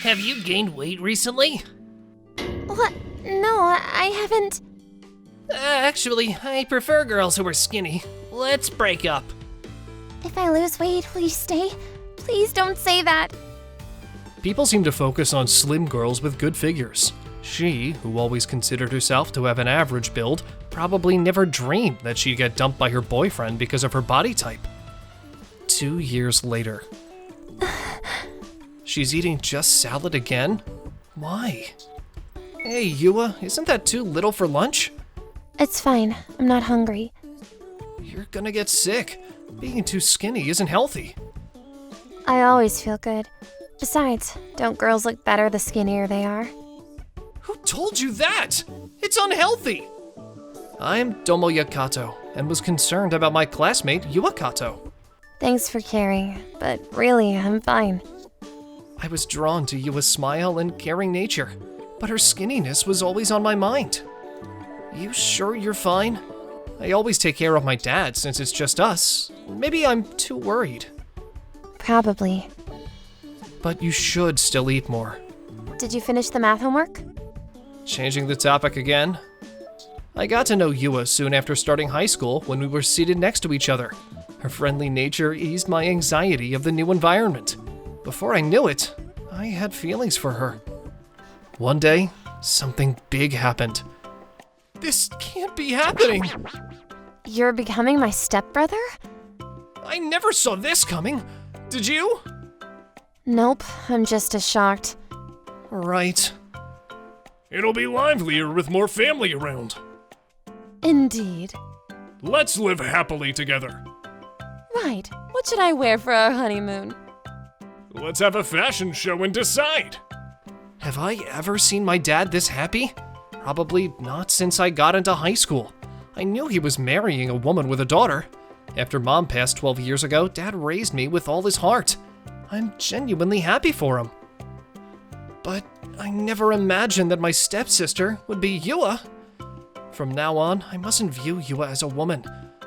Have you gained weight recently? What? No, I haven't. Actually, I prefer girls who are skinny. Let's break up. If I lose weight, will you stay? Please don't say that. People seem to focus on slim girls with good figures. She, who always considered herself to have an average build, probably never dreamed that she'd get dumped by her boyfriend because of her body type. 2 years later. She's eating just salad again? Why? Hey, Yua, isn't that too little for lunch? It's fine. I'm not hungry. You're gonna get sick. Being too skinny isn't healthy. I always feel good. Besides, don't girls look better the skinnier they are? Who told you that? It's unhealthy! I'm Tomoya Kato, and was concerned about my classmate Yua Kato. Thanks for caring, but really, I'm fine. I was drawn to Yua's smile and caring nature, but her skinniness was always on my mind. You sure you're fine? I always take care of my dad since it's just us. Maybe I'm too worried. Probably. But you should still eat more. Did you finish the math homework? Changing the topic again? I got to know Yua soon after starting high school when we were seated next to each other. Her friendly nature eased my anxiety of the new environment. Before I knew it, I had feelings for her. One day, something big happened. This can't be happening! You're becoming my stepbrother? I never saw this coming. Did you? Nope, I'm just as shocked. Right. It'll be livelier with more family around. Indeed. Let's live happily together. Right, what should I wear for our honeymoon? Let's have a fashion show and decide. Have I ever seen my dad this happy? Probably not since I got into high school. I knew he was marrying a woman with a daughter. After Mom passed 12 years ago, Dad raised me with all his heart. I'm genuinely happy for him. But I never imagined that my stepsister would be Yua. From now on, I mustn't view Yua as a woman.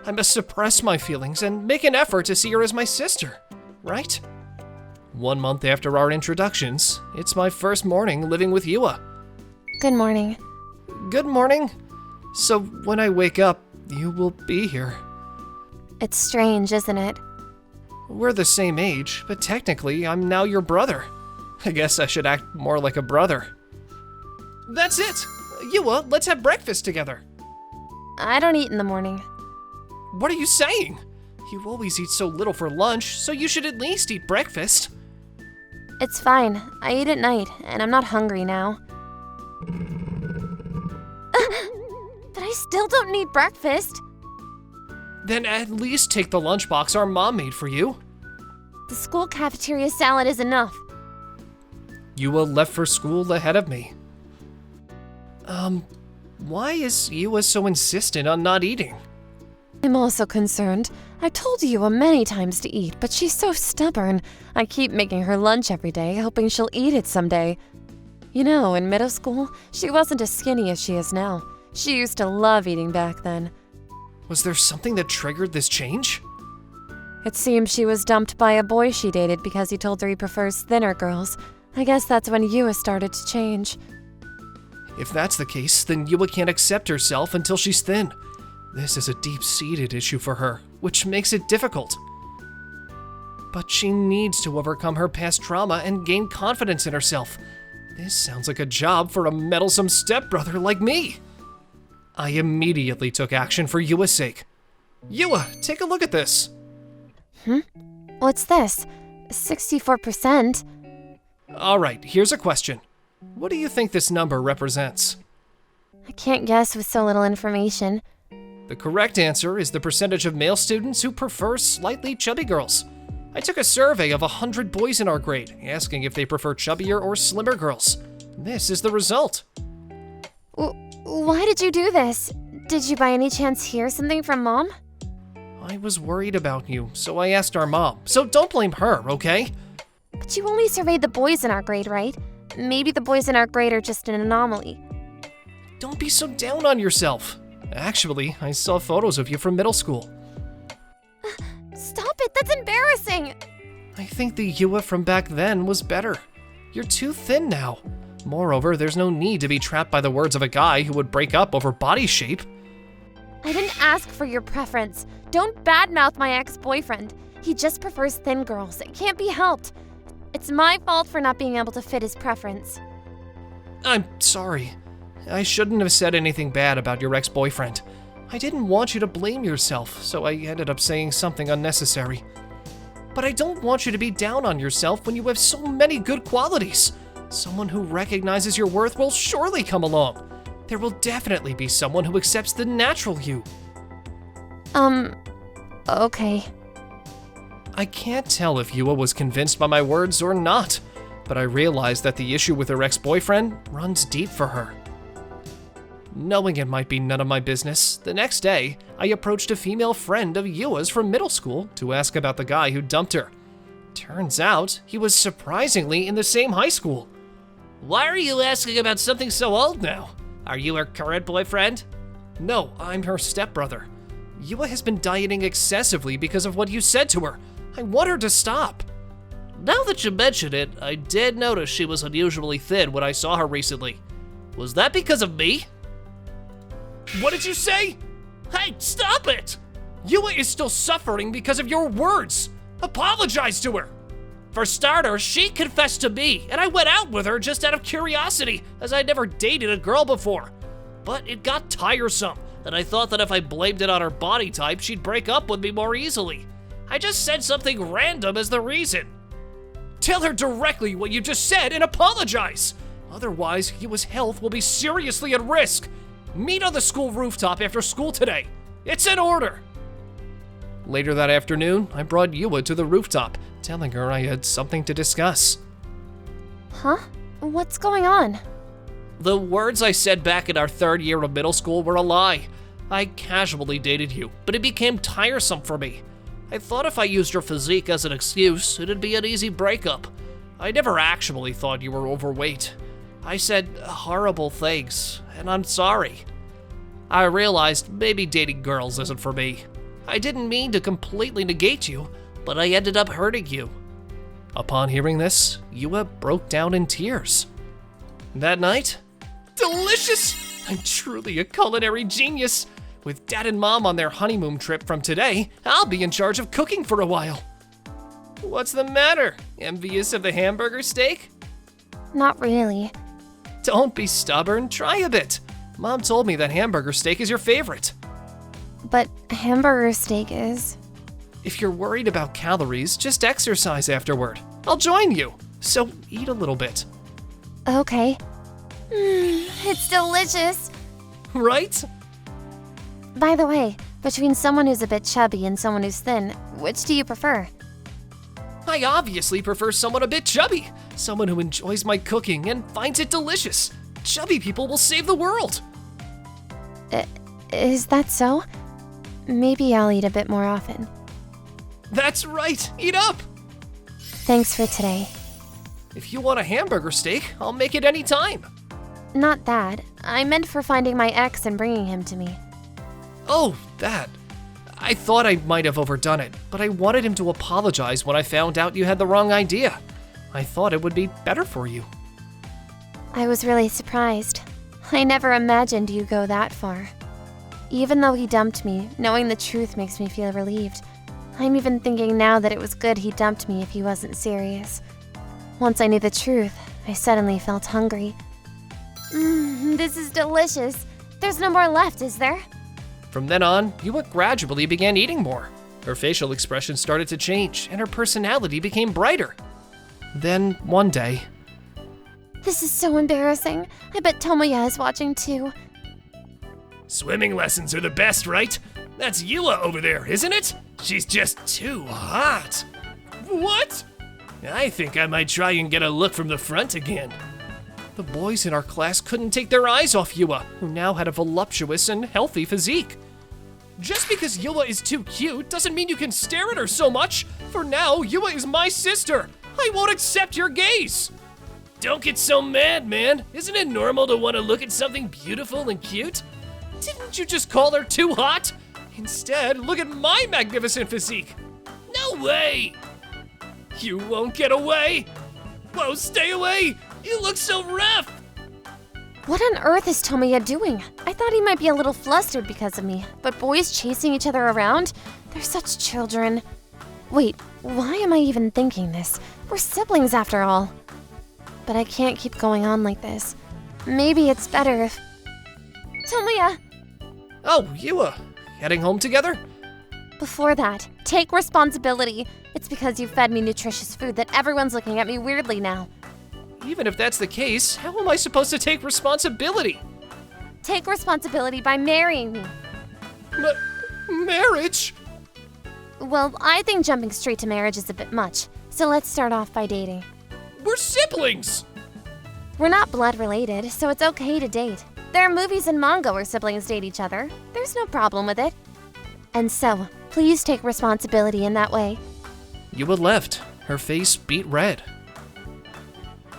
I must suppress my feelings and make an effort to see her as my sister, right? 1 month after our introductions, it's my first morning living with Yua. Good morning. Good morning. So when I wake up, you will be here. It's strange, isn't it? We're the same age, but technically I'm now your brother. I guess I should act more like a brother. That's it! Yua, let's have breakfast together. I don't eat in the morning. What are you saying? You always eat so little for lunch, so you should at least eat breakfast. It's fine. I eat at night, and I'm not hungry now. But I still don't need breakfast. Then at least take the lunchbox our mom made for you. The school cafeteria salad is enough. Yua left for school ahead of me. Why is Yua so insistent on not eating? I'm also concerned. I've told Yua many times to eat, but she's so stubborn. I keep making her lunch every day, hoping she'll eat it someday. You know, in middle school, she wasn't as skinny as she is now. She used to love eating back then. Was there something that triggered this change? It seems she was dumped by a boy she dated because he told her he prefers thinner girls. I guess that's when Yua started to change. If that's the case, then Yua can't accept herself until she's thin. This is a deep-seated issue for her, which makes it difficult. But she needs to overcome her past trauma and gain confidence in herself. This sounds like a job for a meddlesome stepbrother like me. I immediately took action for Yua's sake. Yua, take a look at this. What's this? 64%? Alright, here's a question. What do you think this number represents? I can't guess with so little information. The correct answer is the percentage of male students who prefer slightly chubby girls. I took a survey of 100 boys in our grade, asking if they prefer chubbier or slimmer girls. This is the result. Why did you do this? Did you by any chance hear something from Mom? I was worried about you, so I asked our mom. So don't blame her, okay? But you only surveyed the boys in our grade, right? Maybe the boys in our grade are just an anomaly. Don't be so down on yourself. Actually, I saw photos of you from middle school. Stop it, that's embarrassing! I think the Yua from back then was better. You're too thin now. Moreover, there's no need to be trapped by the words of a guy who would break up over body shape. I didn't ask for your preference. Don't badmouth my ex-boyfriend. He just prefers thin girls. It can't be helped. It's my fault for not being able to fit his preference. I'm sorry. I shouldn't have said anything bad about your ex-boyfriend. I didn't want you to blame yourself, so I ended up saying something unnecessary. But I don't want you to be down on yourself when you have so many good qualities. Someone who recognizes your worth will surely come along. There will definitely be someone who accepts the natural you. Okay. I can't tell if Yua was convinced by my words or not, but I realized that the issue with her ex-boyfriend runs deep for her. Knowing it might be none of my business, the next day, I approached a female friend of Yua's from middle school to ask about the guy who dumped her. Turns out, he was surprisingly in the same high school. Why are you asking about something so old now? Are you her current boyfriend? No, I'm her stepbrother. Yua has been dieting excessively because of what you said to her. I want her to stop. Now that you mention it, I did notice she was unusually thin when I saw her recently. Was that because of me? What did you say? Hey, stop it! Yua is still suffering because of your words. Apologize to her. For starters, she confessed to me, and I went out with her just out of curiosity, as I'd never dated a girl before. But it got tiresome, and I thought that if I blamed it on her body type, she'd break up with me more easily. I just said something random as the reason. Tell her directly what you just said and apologize. Otherwise, Yua's health will be seriously at risk. Meet on the school rooftop after school today. It's an order. Later that afternoon, I brought Yua to the rooftop, telling her I had something to discuss. Huh? What's going on? The words I said back in our third year of middle school were a lie. I casually dated you, but it became tiresome for me. I thought if I used your physique as an excuse, it'd be an easy breakup. I never actually thought you were overweight. I said horrible things, and I'm sorry. I realized maybe dating girls isn't for me. I didn't mean to completely negate you, but I ended up hurting you. Upon hearing this, Yua broke down in tears. That night, delicious! I'm truly a culinary genius. With Dad and Mom on their honeymoon trip from today, I'll be in charge of cooking for a while. What's the matter? Envious of the hamburger steak? Not really. Don't be stubborn, try a bit. Mom told me that hamburger steak is your favorite. But hamburger steak is... If you're worried about calories, just exercise afterward. I'll join you. So eat a little bit. Okay. It's delicious. Right? By the way, between someone who's a bit chubby and someone who's thin, which do you prefer? I obviously prefer someone a bit chubby. Someone who enjoys my cooking and finds it delicious. Chubby people will save the world. Is that so? Maybe I'll eat a bit more often. That's right, eat up. Thanks for today. If you want a hamburger steak, I'll make it any time. Not that. I meant for finding my ex and bringing him to me. Oh, that. I thought I might have overdone it, but I wanted him to apologize when I found out you had the wrong idea. I thought it would be better for you. I was really surprised. I never imagined you'd go that far. Even though he dumped me, knowing the truth makes me feel relieved. I'm even thinking now that it was good he dumped me if he wasn't serious. Once I knew the truth, I suddenly felt hungry. This is delicious. There's no more left, is there? From then on, Yua gradually began eating more. Her facial expression started to change, and her personality became brighter. Then, one day... This is so embarrassing. I bet Tomoya is watching too. Swimming lessons are the best, right? That's Yua over there, isn't it? She's just too hot. What? I think I might try and get a look from the front again. The boys in our class couldn't take their eyes off Yua, who now had a voluptuous and healthy physique. Just because Yua is too cute doesn't mean you can stare at her so much. For now, Yua is my sister. I won't accept your gaze. Don't get so mad, man. Isn't it normal to want to look at something beautiful and cute? Didn't you just call her too hot? Instead, look at my magnificent physique. No way! You won't get away. Whoa, stay away! You look so rough! What on earth is Tomoya doing? I thought he might be a little flustered because of me, but boys chasing each other around? They're such children. Wait, why am I even thinking this? We're siblings after all. But I can't keep going on like this. Maybe it's better if... Tomoya! Oh, you, heading home together? Before that, take responsibility. It's because you fed me nutritious food that everyone's looking at me weirdly now. Even if that's the case, how am I supposed to take responsibility? Take responsibility by marrying me. Marriage? Well, I think jumping straight to marriage is a bit much, so let's start off by dating. We're siblings! We're not blood related, so it's okay to date. There are movies and manga where siblings date each other. There's no problem with it. And so, please take responsibility in that way. Yua left, her face beet red.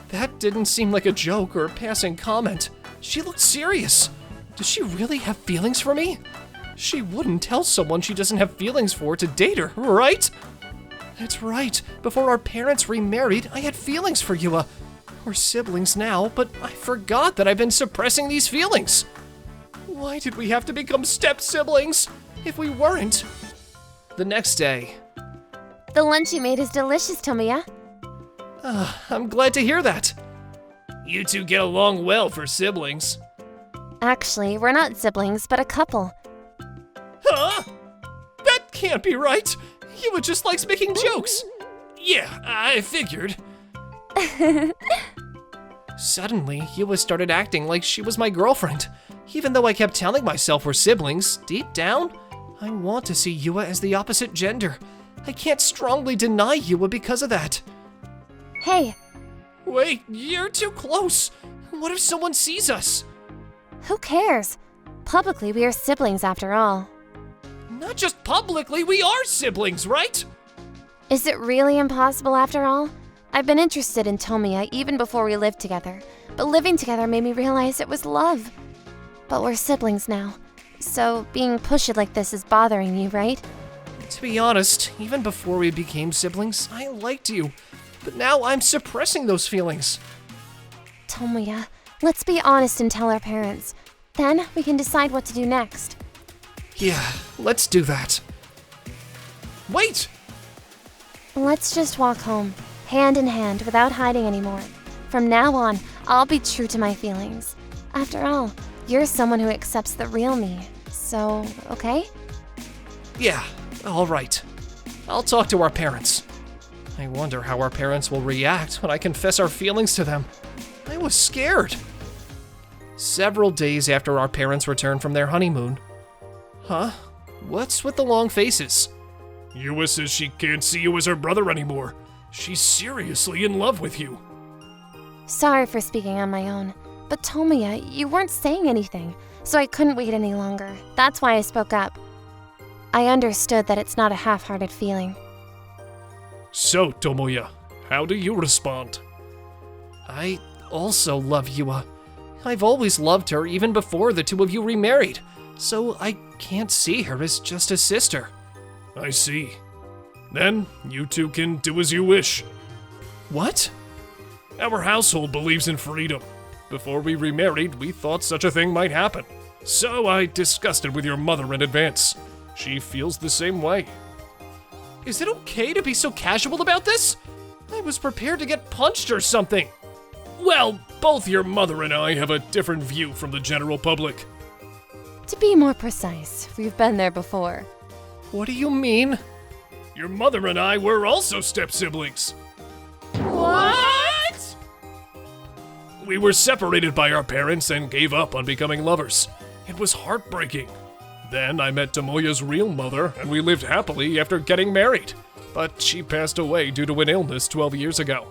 That didn't seem like a joke or a passing comment. She looked serious. Does she really have feelings for me? She wouldn't tell someone she doesn't have feelings for to date her, right? That's right. Before our parents remarried, I had feelings for Yua. We're siblings now, but I forgot that I've been suppressing these feelings. Why did we have to become step-siblings if we weren't? The next day. The lunch you made is delicious, Tomoya. I'm glad to hear that. You two get along well for siblings. Actually, we're not siblings, but a couple. Huh? That can't be right. Yua just likes making jokes. Yeah, I figured. Suddenly, Yua started acting like she was my girlfriend. Even though I kept telling myself we're siblings, deep down, I want to see Yua as the opposite gender. I can't strongly deny Yua because of that. Hey, Wait, you're too close. What if someone sees us? who cares? Publicly, we are siblings after all. Not just publicly, we are siblings, right? Is it really impossible after all? I've been interested in Tomoya even before we lived together, but living together made me realize it was love. But we're siblings now, so being pushy like this is bothering you, right? To be honest, even before we became siblings, I liked you. But now I'm suppressing those feelings. Tomoya, let's be honest and tell our parents. Then we can decide what to do next. Yeah, let's do that. Wait! Let's just walk home, hand in hand, without hiding anymore. From now on, I'll be true to my feelings. After all, you're someone who accepts the real me. So, okay? Yeah, all right. I'll talk to our parents. I wonder how our parents will react when I confess our feelings to them. I was scared. Several days after our parents returned from their honeymoon. Huh? What's with the long faces? Yua says she can't see you as her brother anymore. She's seriously in love with you. Sorry for speaking on my own, but Tomoya, you weren't saying anything, so I couldn't wait any longer. That's why I spoke up. I understood that it's not a half-hearted feeling. So, Tomoya, how do you respond? I also love Yua. I've always loved her even before the two of you remarried, so I can't see her as just a sister. I see. Then, you two can do as you wish. What? Our household believes in freedom. Before we remarried, we thought such a thing might happen. So I discussed it with your mother in advance. She feels the same way. Is it okay to be so casual about this? I was prepared to get punched or something. Well, both your mother and I have a different view from the general public. To be more precise, we've been there before. What do you mean? Your mother and I were also step-siblings. What? We were separated by our parents and gave up on becoming lovers. It was heartbreaking. Then I met Tomoya's real mother, and we lived happily after getting married. But she passed away due to an illness 12 years ago.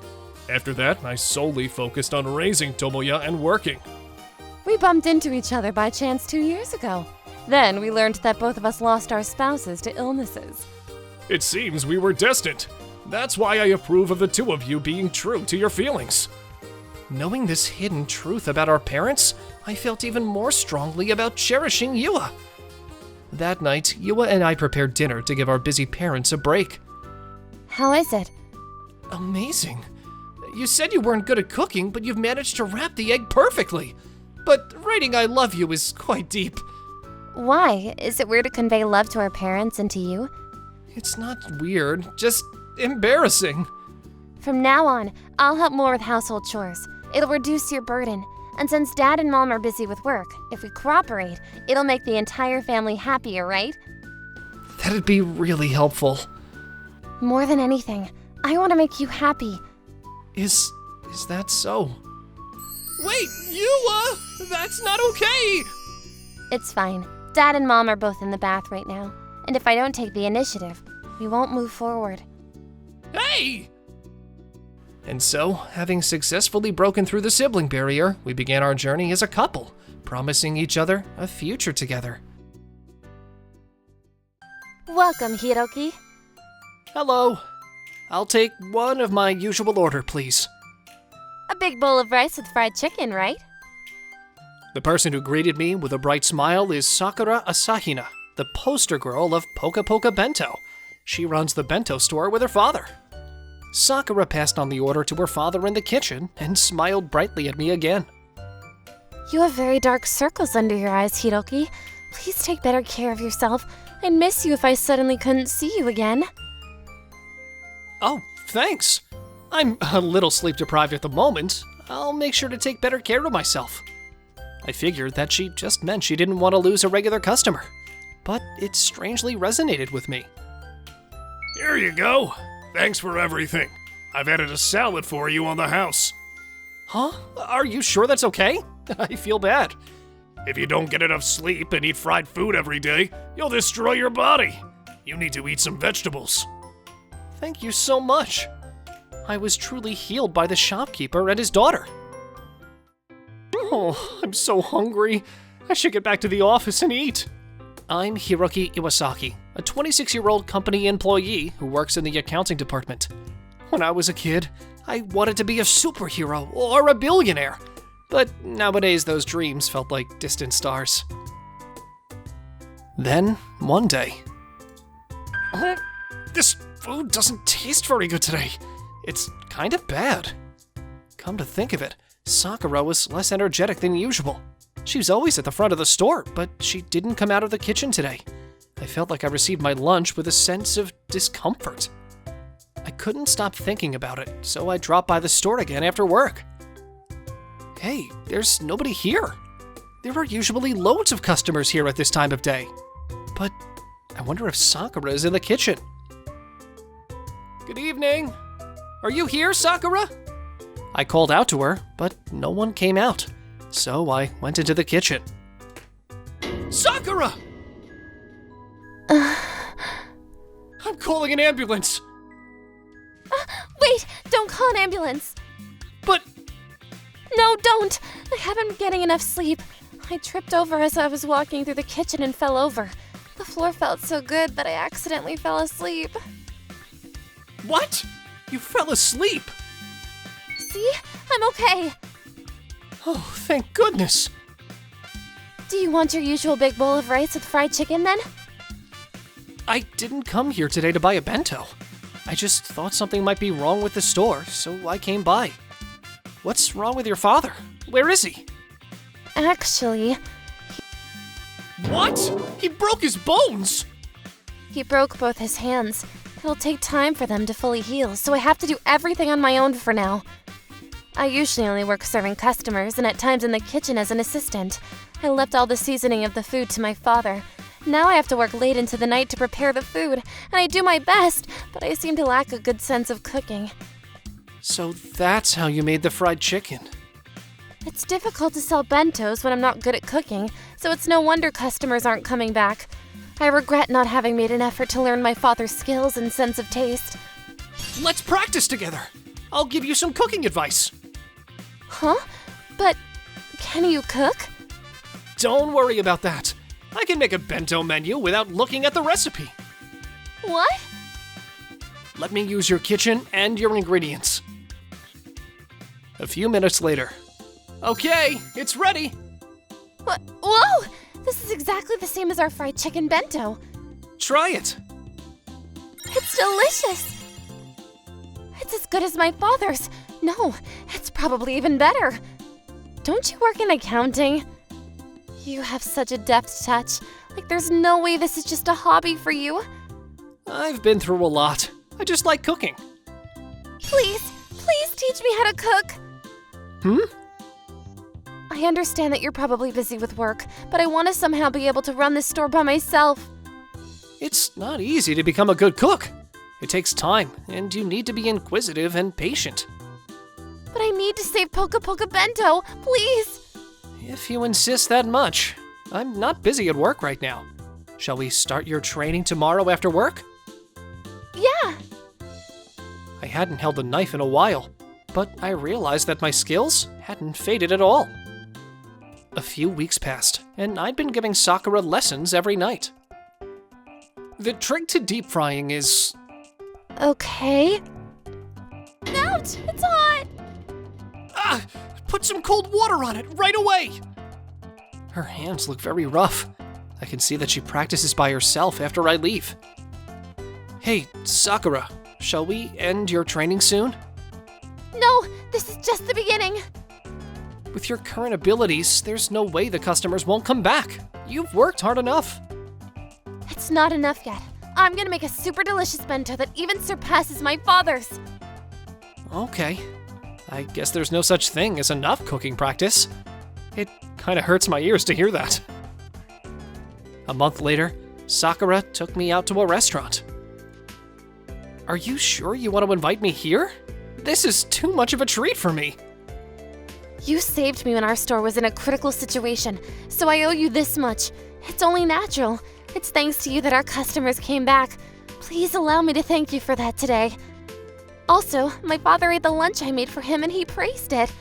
After that, I solely focused on raising Tomoya and working. We bumped into each other by chance 2 years ago. Then we learned that both of us lost our spouses to illnesses. It seems we were destined. That's why I approve of the two of you being true to your feelings. Knowing this hidden truth about our parents, I felt even more strongly about cherishing Yua. That night, Yua and I prepared dinner to give our busy parents a break. How is it? Amazing. You said you weren't good at cooking, but you've managed to wrap the egg perfectly. But writing I love you is quite deep. Why? Is it weird to convey love to our parents and to you? It's not weird, just embarrassing. From now on, I'll help more with household chores. It'll reduce your burden. And since Dad and Mom are busy with work, if we cooperate, it'll make the entire family happier, right? That'd be really helpful. More than anything, I want to make you happy. Is that so? Wait, you, that's not okay! It's fine. Dad and Mom are both in the bath right now. And if I don't take the initiative, we won't move forward. Hey! And so, having successfully broken through the sibling barrier, we began our journey as a couple, promising each other a future together. Welcome, Hiroki. Hello. I'll take one of my usual order, please. A big bowl of rice with fried chicken, right? The person who greeted me with a bright smile is Sakura Asahina, the poster girl of Poka Poka Bento. She runs the bento store with her father. Sakura passed on the order to her father in the kitchen and smiled brightly at me again. You have very dark circles under your eyes, Hiroki. Please take better care of yourself. I'd miss you if I suddenly couldn't see you again. Oh, thanks. I'm a little sleep deprived at the moment. I'll make sure to take better care of myself. I figured that she just meant she didn't want to lose a regular customer, but it strangely resonated with me. Here you go. Thanks for everything. I've added a salad for you on the house. Huh? Are you sure that's okay? I feel bad. If you don't get enough sleep and eat fried food every day, you'll destroy your body. You need to eat some vegetables. Thank you so much. I was truly healed by the shopkeeper and his daughter. Oh, I'm so hungry. I should get back to the office and eat. I'm Hiroki Iwasaki, a 26-year-old company employee who works in the accounting department. When I was a kid, I wanted to be a superhero or a billionaire, but nowadays those dreams felt like distant stars. Then, one day... This food doesn't taste very good today. It's kind of bad. Come to think of it, Sakura was less energetic than usual. She was always at the front of the store, but she didn't come out of the kitchen today. I felt like I received my lunch with a sense of discomfort. I couldn't stop thinking about it, so I dropped by the store again after work. Hey, there's nobody here. There are usually loads of customers here at this time of day. But I wonder if Sakura is in the kitchen. Good evening. Are you here, Sakura? I called out to her, but no one came out. So I went into the kitchen. Sakura! I'm calling an ambulance. Wait, don't call an ambulance. But No, don't. I haven't been getting enough sleep. I tripped over as I was walking through the kitchen and fell over. The floor felt so good that I accidentally fell asleep. what? You fell asleep? See? I'm okay. Oh, thank goodness. Do you want your usual big bowl of rice with fried chicken then? I didn't come here today to buy a bento. I just thought something might be wrong with the store, so I came by. What's wrong with your father? Where is he? Actually, What? He broke his bones! he broke both his hands. It'll take time for them to fully heal, so I have to do everything on my own for now. I usually only work serving customers and at times in the kitchen as an assistant. I left all the seasoning of the food to my father. Now I have to work late into the night to prepare the food, and I do my best, but I seem to lack a good sense of cooking. So that's how you made the fried chicken. It's difficult to sell bentos when I'm not good at cooking, so it's no wonder customers aren't coming back. I regret not having made an effort to learn my father's skills and sense of taste. Let's practice together. I'll give you some cooking advice. Huh? But can you cook? Don't worry about that. I can make a bento menu without looking at the recipe. What? Let me use your kitchen and your ingredients. A few minutes later. Okay, it's ready. What? Whoa! This is exactly the same as our fried chicken bento. Try it. It's delicious. It's as good as my father's. No, it's probably even better. Don't you work in accounting? You have such a deft touch. Like there's no way this is just a hobby for you. I've been through a lot. I just like cooking. Please teach me how to cook. I understand that you're probably busy with work, but I want to somehow be able to run this store by myself. It's not easy to become a good cook. It takes time, and you need to be inquisitive and patient. But I need to save Poca Poca Bento, please. If you insist that much. I'm not busy at work right now. Shall we start your training tomorrow after work? Yeah. I hadn't held a knife in a while, but I realized that my skills hadn't faded at all. A few weeks passed, and I'd been giving Sakura lessons every night. The trick to deep frying is... Okay. Ouch! It's hot! Ah! Put some cold water on it right away! Her hands look very rough. I can see that she practices by herself after I leave. Hey, Sakura, shall we end your training soon? No, this is just the beginning. With your current abilities, there's no way the customers won't come back. You've worked hard enough. It's not enough yet. I'm gonna make a super delicious bento that even surpasses my father's. Okay. I guess there's no such thing as enough cooking practice. It kinda hurts my ears to hear that. A month later, Sakura took me out to a restaurant. Are you sure you want to invite me here? This is too much of a treat for me. You saved me when our store was in a critical situation, so I owe you this much. It's only natural. It's thanks to you that our customers came back. Please allow me to thank you for that today. Also, my father ate the lunch I made for him and he praised it.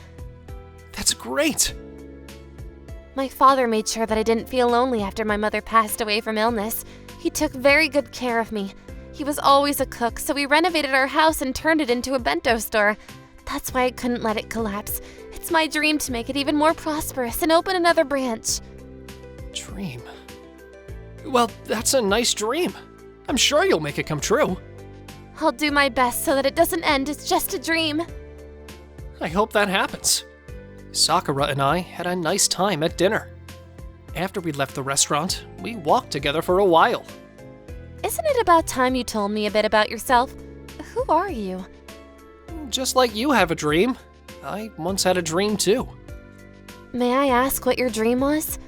That's great. My father made sure that I didn't feel lonely after my mother passed away from illness. He took very good care of me. He was always a cook, so we renovated our house and turned it into a bento store. That's why I couldn't let it collapse. It's my dream to make it even more prosperous and open another branch. Dream? Well, that's a nice dream. I'm sure you'll make it come true. I'll do my best so that it doesn't end as just a dream. I hope that happens. Sakura and I had a nice time at dinner. After we left the restaurant, we walked together for a while. Isn't it about time you told me a bit about yourself? Who are you? Just like you have a dream, I once had a dream too. May I ask what your dream was?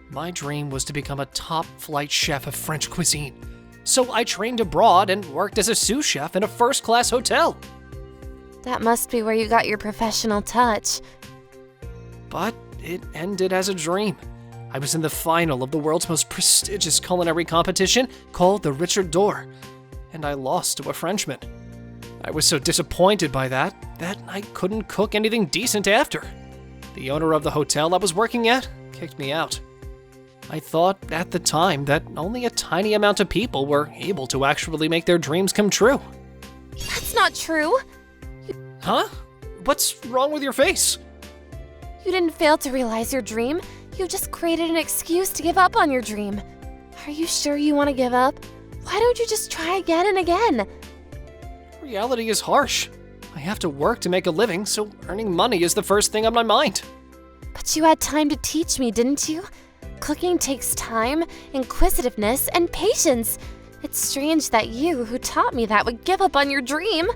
My dream was to become a top-flight chef of French cuisine. So I trained abroad and worked as a sous chef in a first-class hotel. That must be where you got your professional touch. But it ended as a dream. I was in the final of the world's most prestigious culinary competition called the Richard d'Or, and I lost to a Frenchman. I was so disappointed by that I couldn't cook anything decent after. The owner of the hotel I was working at kicked me out. I thought at the time that only a tiny amount of people were able to actually make their dreams come true. That's not true. Huh? What's wrong with your face? You didn't fail to realize your dream. You just created an excuse to give up on your dream. Are you sure you want to give up? Why don't you just try again and again? Reality is harsh. I have to work to make a living, so earning money is the first thing on my mind. But you had time to teach me, didn't you? Cooking takes time, inquisitiveness, and patience. It's strange that you, who taught me that, would give up on your dream.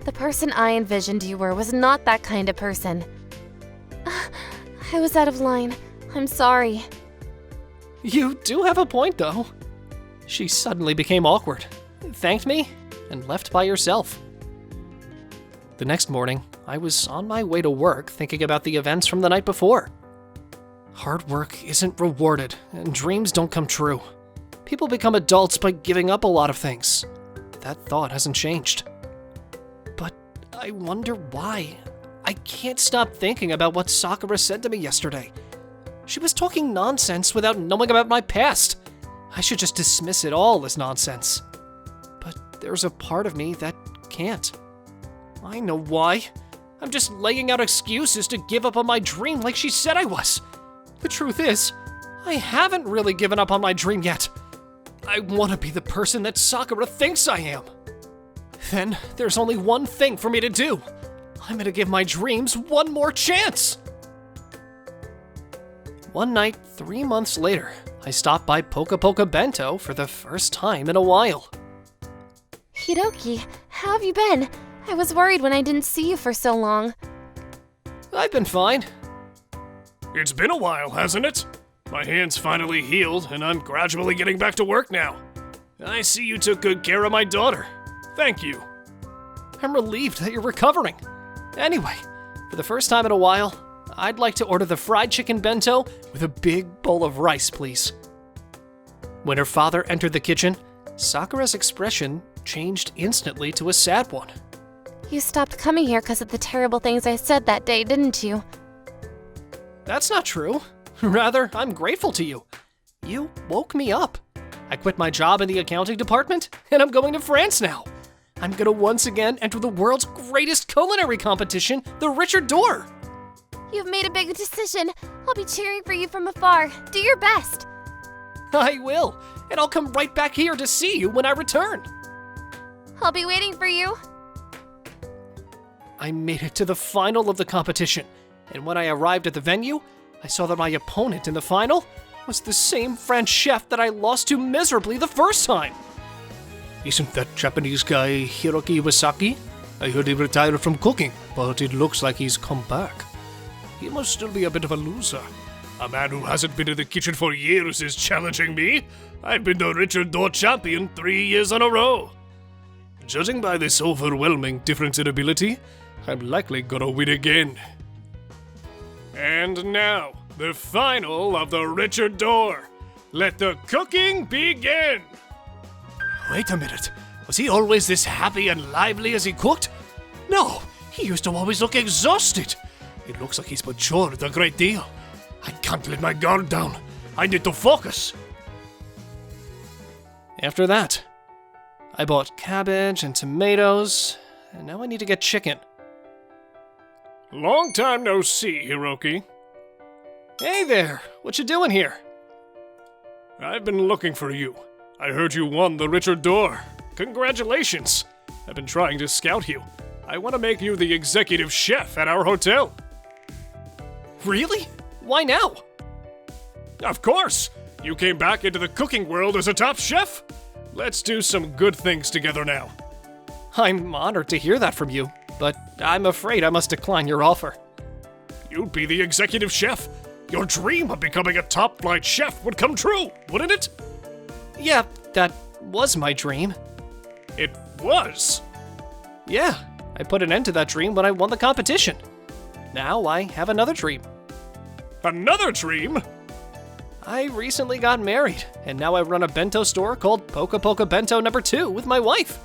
The person I envisioned you were was not that kind of person. I was out of line. I'm sorry. You do have a point, though. She suddenly became awkward, thanked me, and left by herself. The next morning, I was on my way to work thinking about the events from the night before. Hard work isn't rewarded, and dreams don't come true. People become adults by giving up a lot of things. That thought hasn't changed. But I wonder why. I can't stop thinking about what Sakura said to me yesterday. She was talking nonsense without knowing about my past. I should just dismiss it all as nonsense. But there's a part of me that can't. I know why. I'm just laying out excuses to give up on my dream like she said I was. The truth is, I haven't really given up on my dream yet. I want to be the person that Sakura thinks I am. Then there's only one thing for me to do. I'm gonna give my dreams one more chance. One night, 3 months later, I stopped by Poka Poka Bento for the first time in a while. Hiroki, how have you been? I was worried when I didn't see you for so long. I've been fine. It's been a while, hasn't it? My hand's finally healed, and I'm gradually getting back to work now. I see you took good care of my daughter. Thank you. I'm relieved that you're recovering. Anyway, for the first time in a while, I'd like to order the fried chicken bento with a big bowl of rice, please. When her father entered the kitchen, Sakura's expression changed instantly to a sad one. You stopped coming here because of the terrible things I said that day, didn't you? That's not true. Rather, I'm grateful to you. You woke me up. I quit my job in the accounting department, and I'm going to France now. I'm gonna once again enter the world's greatest culinary competition, the Richard D'Or. You've made a big decision. I'll be cheering for you from afar. Do your best. I will, and I'll come right back here to see you when I return. I'll be waiting for you. I made it to the final of the competition, and when I arrived at the venue, I saw that my opponent in the final was the same French chef that I lost to miserably the first time. Isn't that Japanese guy Hiroki Iwasaki? I heard he retired from cooking, but it looks like he's come back. He must still be a bit of a loser. A man who hasn't been in the kitchen for years is challenging me. I've been the Richard D'Or champion 3 years in a row. Judging by this overwhelming difference in ability, I'm likely gonna win again. And now, the final of the Richard D'Or. Let the cooking begin! Wait a minute. Was he always this happy and lively as he cooked? No, he used to always look exhausted. It looks like he's matured a great deal. I can't let my guard down. I need to focus. After that, I bought cabbage and tomatoes, and now I need to get chicken. Long time no see, Hiroki. Hey there, what you doing here? I've been looking for you. I heard you won the Richard D'Or. Congratulations. I've been trying to scout you. I want to make you the executive chef at our hotel. Really? Why now? Of course! You came back into the cooking world as a top chef. Let's do some good things together now. I'm honored to hear that from you, but I'm afraid I must decline your offer. You'd be the executive chef. Your dream of becoming a top-flight chef would come true, wouldn't it? Yeah, that was my dream. It was. Yeah, I put an end to that dream when I won the competition. Now I have another dream. Another dream? I recently got married, and now I run a bento store called Poka Poka Bento No. 2 with my wife.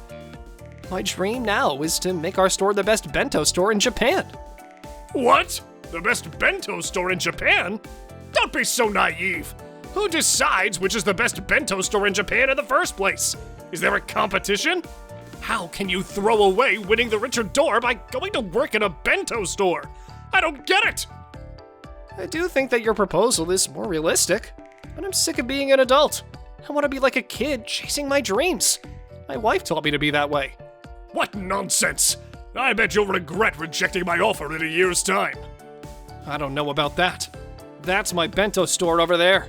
My dream now is to make our store the best bento store in Japan. What? The best bento store in Japan? Don't be so naive. Who decides which is the best bento store in Japan in the first place? Is there a competition? How can you throw away winning the Richard D'Or by going to work in a bento store? I don't get it! I do think that your proposal is more realistic, but I'm sick of being an adult. I want to be like a kid chasing my dreams. My wife taught me to be that way. What nonsense! I bet you'll regret rejecting my offer in a year's time. I don't know about that. That's my bento store over there.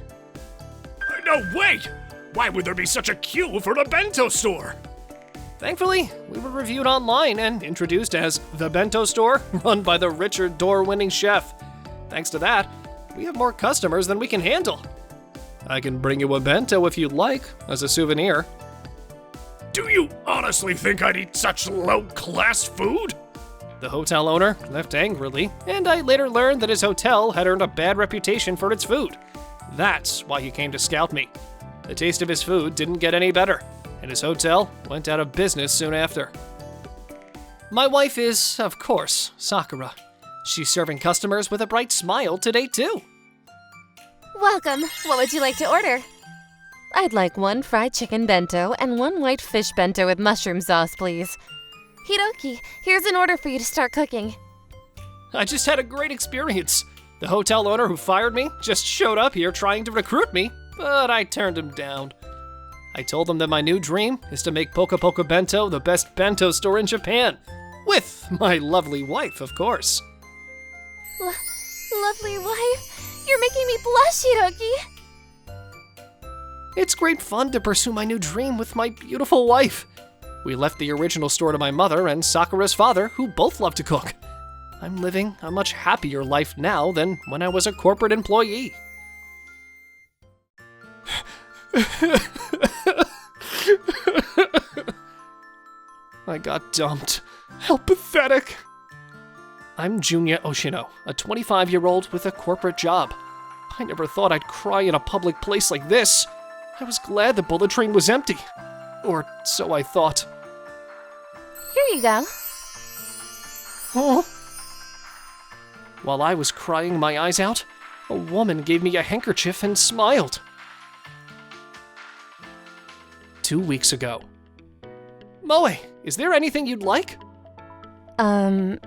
No, wait! Why would there be such a queue for the bento store? Thankfully, we were reviewed online and introduced as the bento store run by the Richard D'Or winning chef. Thanks to that, we have more customers than we can handle. I can bring you a bento if you'd like, as a souvenir. Do you honestly think I'd eat such low-class food? The hotel owner left angrily, and I later learned that his hotel had earned a bad reputation for its food. That's why he came to scout me. The taste of his food didn't get any better, and his hotel went out of business soon after. My wife is, of course, Sakura. She's serving customers with a bright smile today, too. Welcome. What would you like to order? I'd like 1 fried chicken bento and 1 white fish bento with mushroom sauce, please. Hiroki, here's an order for you to start cooking. I just had a great experience. The hotel owner who fired me just showed up here trying to recruit me, but I turned him down. I told them that my new dream is to make Poka Poka Bento the best bento store in Japan. With my lovely wife, of course. Lovely wife, you're making me blush, Hiroki. It's great fun to pursue my new dream with my beautiful wife. We left the original store to my mother and Sakura's father, who both love to cook. I'm living a much happier life now than when I was a corporate employee. I got dumped. How pathetic. I'm Junya Oshino, a 25-year-old with a corporate job. I never thought I'd cry in a public place like this. I was glad the bullet train was empty. Or so I thought. Here you go. Huh? While I was crying my eyes out, a woman gave me a handkerchief and smiled. 2 weeks ago. Moe, is there anything you'd like?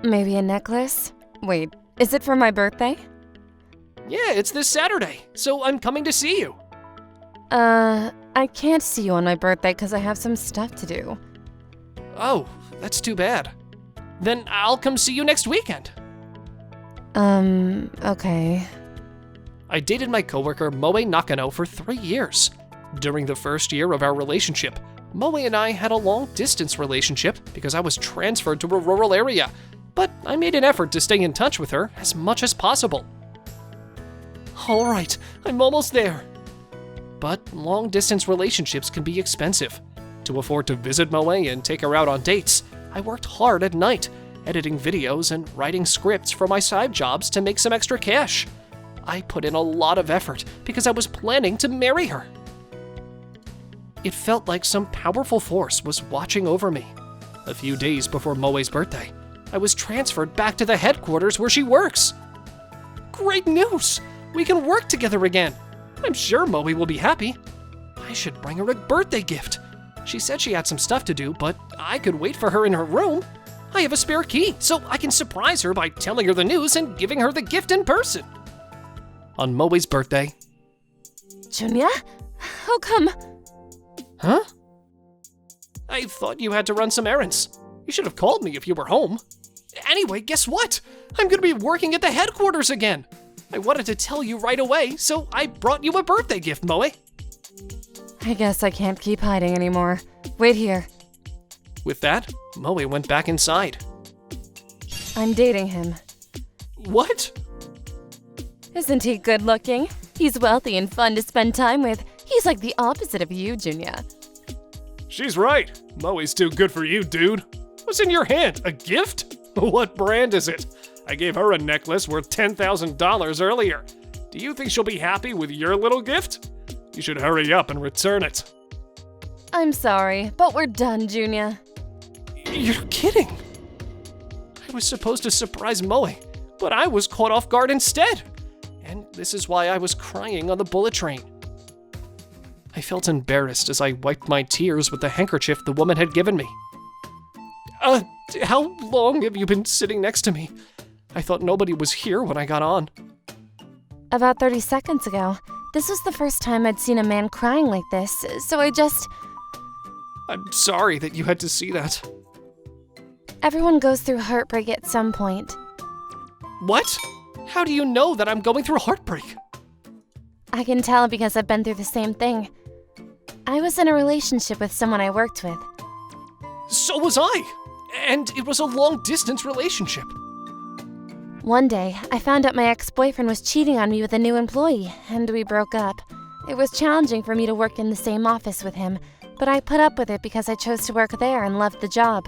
Maybe a necklace? Wait, is it for my birthday? Yeah, it's this Saturday, so I'm coming to see you. I can't see you on my birthday because I have some stuff to do. Oh, that's too bad. Then I'll come see you next weekend. Okay. I dated my coworker Moe Nakano for 3 years. During the first year of our relationship, Moe and I had a long-distance relationship because I was transferred to a rural area, but I made an effort to stay in touch with her as much as possible. All right, I'm almost there. But long-distance relationships can be expensive. To afford to visit Moe and take her out on dates, I worked hard at night, editing videos and writing scripts for my side jobs to make some extra cash. I put in a lot of effort because I was planning to marry her. It felt like some powerful force was watching over me. A few days before Moe's birthday, I was transferred back to the headquarters where she works. Great news! We can work together again. I'm sure Moe will be happy. I should bring her a birthday gift. She said she had some stuff to do, but I could wait for her in her room. I have a spare key, so I can surprise her by telling her the news and giving her the gift in person. On Moe's birthday. Junya? How come? Huh? I thought you had to run some errands. You should have called me if you were home. Anyway, guess what? I'm gonna be working at the headquarters again. I wanted to tell you right away, so I brought you a birthday gift, Moe. I guess I can't keep hiding anymore. Wait here. With that, Moe went back inside. I'm dating him. What? Isn't he good looking? He's wealthy and fun to spend time with. He's like the opposite of you, Junya. She's right. Moe's too good for you, dude. What's in your hand? A gift? What brand is it? I gave her a necklace worth $10,000 earlier. Do you think she'll be happy with your little gift? You should hurry up and return it. I'm sorry, but we're done, Junya. You're kidding. I was supposed to surprise Moe, but I was caught off guard instead. And this is why I was crying on the bullet train. I felt embarrassed as I wiped my tears with the handkerchief the woman had given me. How long have you been sitting next to me? I thought nobody was here when I got on. About 30 seconds ago. This was the first time I'd seen a man crying like this, so I'm sorry that you had to see that. Everyone goes through heartbreak at some point. What? How do you know that I'm going through heartbreak? I can tell because I've been through the same thing. I was in a relationship with someone I worked with. So was I. And it was a long-distance relationship. One day, I found out my ex-boyfriend was cheating on me with a new employee, and we broke up. It was challenging for me to work in the same office with him, but I put up with it because I chose to work there and loved the job.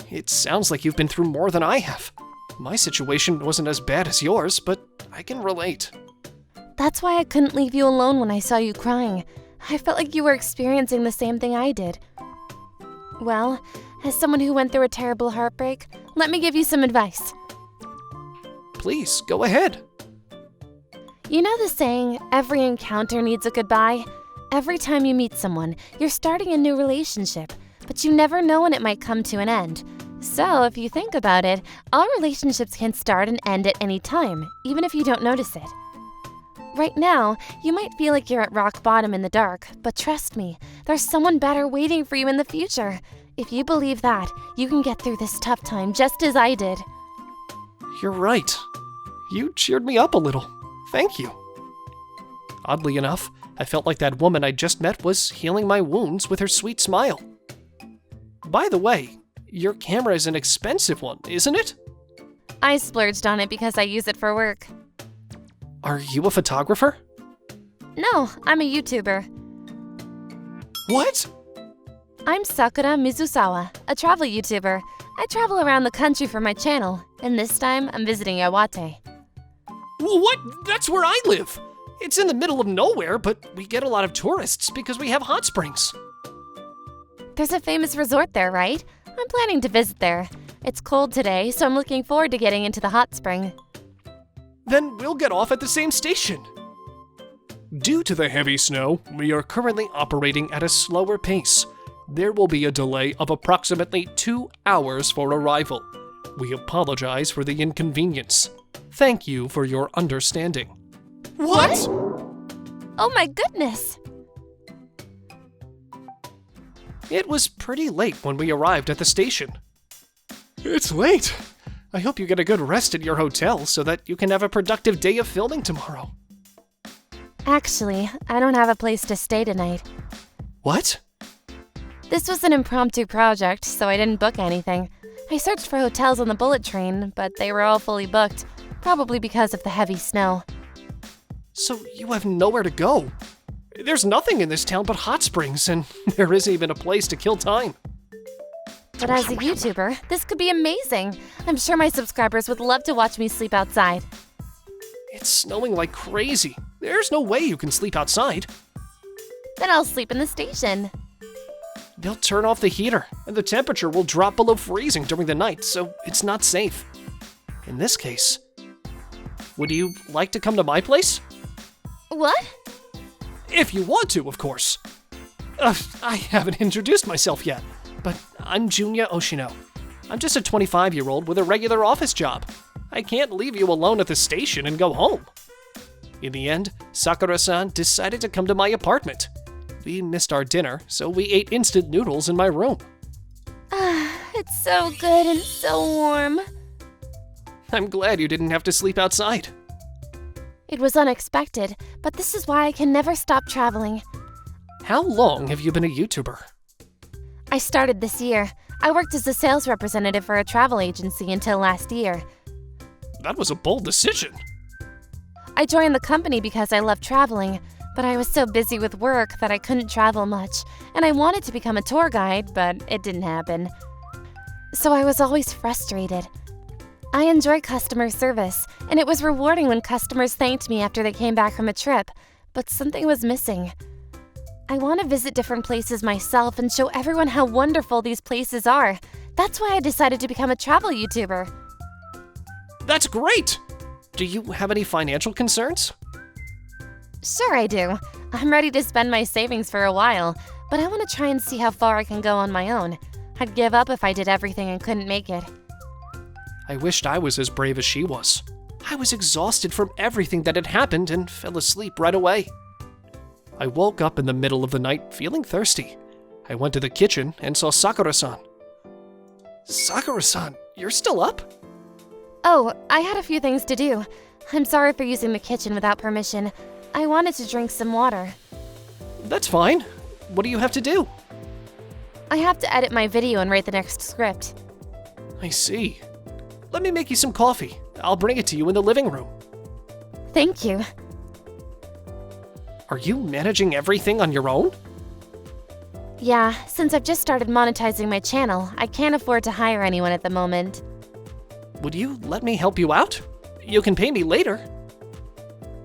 It sounds like you've been through more than I have. My situation wasn't as bad as yours, but I can relate. That's why I couldn't leave you alone when I saw you crying. I felt like you were experiencing the same thing I did. Well, as someone who went through a terrible heartbreak, let me give you some advice. Please, go ahead. You know the saying, every encounter needs a goodbye? Every time you meet someone, you're starting a new relationship, but you never know when it might come to an end. So, if you think about it, all relationships can start and end at any time, even if you don't notice it. Right now, you might feel like you're at rock bottom in the dark, but trust me, there's someone better waiting for you in the future. If you believe that, you can get through this tough time just as I did. You're right. You cheered me up a little. Thank you. Oddly enough, I felt like that woman I just met was healing my wounds with her sweet smile. By the way, your camera is an expensive one, isn't it? I splurged on it because I use it for work. Are you a photographer? No, I'm a YouTuber. What? I'm Sakura Mizusawa, a travel YouTuber. I travel around the country for my channel, and this time I'm visiting Iwate. What? That's where I live. It's in the middle of nowhere, but we get a lot of tourists because we have hot springs. There's a famous resort there, right? I'm planning to visit there. It's cold today, so I'm looking forward to getting into the hot spring. Then we'll get off at the same station. Due to the heavy snow, we are currently operating at a slower pace. There will be a delay of approximately 2 hours for arrival. We apologize for the inconvenience. Thank you for your understanding. What? Oh my goodness! It was pretty late when we arrived at the station. It's late. I hope you get a good rest at your hotel so that you can have a productive day of filming tomorrow. Actually, I don't have a place to stay tonight. What? This was an impromptu project, so I didn't book anything. I searched for hotels on the bullet train, but they were all fully booked, probably because of the heavy snow. So you have nowhere to go? There's nothing in this town but hot springs, and there isn't even a place to kill time. But as a YouTuber, this could be amazing. I'm sure my subscribers would love to watch me sleep outside. It's snowing like crazy. There's no way you can sleep outside. Then I'll sleep in the station. They'll turn off the heater, and the temperature will drop below freezing during the night, so it's not safe. In this case, would you like to come to my place? What? If you want to, of course. I haven't introduced myself yet, but I'm Junya Oshino. I'm just a 25-year-old with a regular office job. I can't leave you alone at the station and go home. In the end, Sakura-san decided to come to my apartment. We missed our dinner, so we ate instant noodles in my room. It's so good and so warm. I'm glad you didn't have to sleep outside. It was unexpected, but this is why I can never stop traveling. How long have you been a YouTuber? I started this year. I worked as a sales representative for a travel agency until last year. That was a bold decision. I joined the company because I love traveling, but I was so busy with work that I couldn't travel much, and I wanted to become a tour guide, but it didn't happen. So I was always frustrated. I enjoy customer service, and it was rewarding when customers thanked me after they came back from a trip, but something was missing. I want to visit different places myself and show everyone how wonderful these places are. That's why I decided to become a travel YouTuber. That's great! Do you have any financial concerns? Sure I do. I'm ready to spend my savings for a while, but I want to try and see how far I can go on my own. I'd give up if I did everything and couldn't make it. I wished I was as brave as she was. I was exhausted from everything that had happened and fell asleep right away. I woke up in the middle of the night feeling thirsty. I went to the kitchen and saw Sakura-san. Sakura-san, you're still up? Oh, I had a few things to do. I'm sorry for using the kitchen without permission. I wanted to drink some water. That's fine. What do you have to do? I have to edit my video and write the next script. I see. Let me make you some coffee. I'll bring it to you in the living room. Thank you. Are you managing everything on your own? Yeah, since I've just started monetizing my channel, I can't afford to hire anyone at the moment. Would you let me help you out? You can pay me later.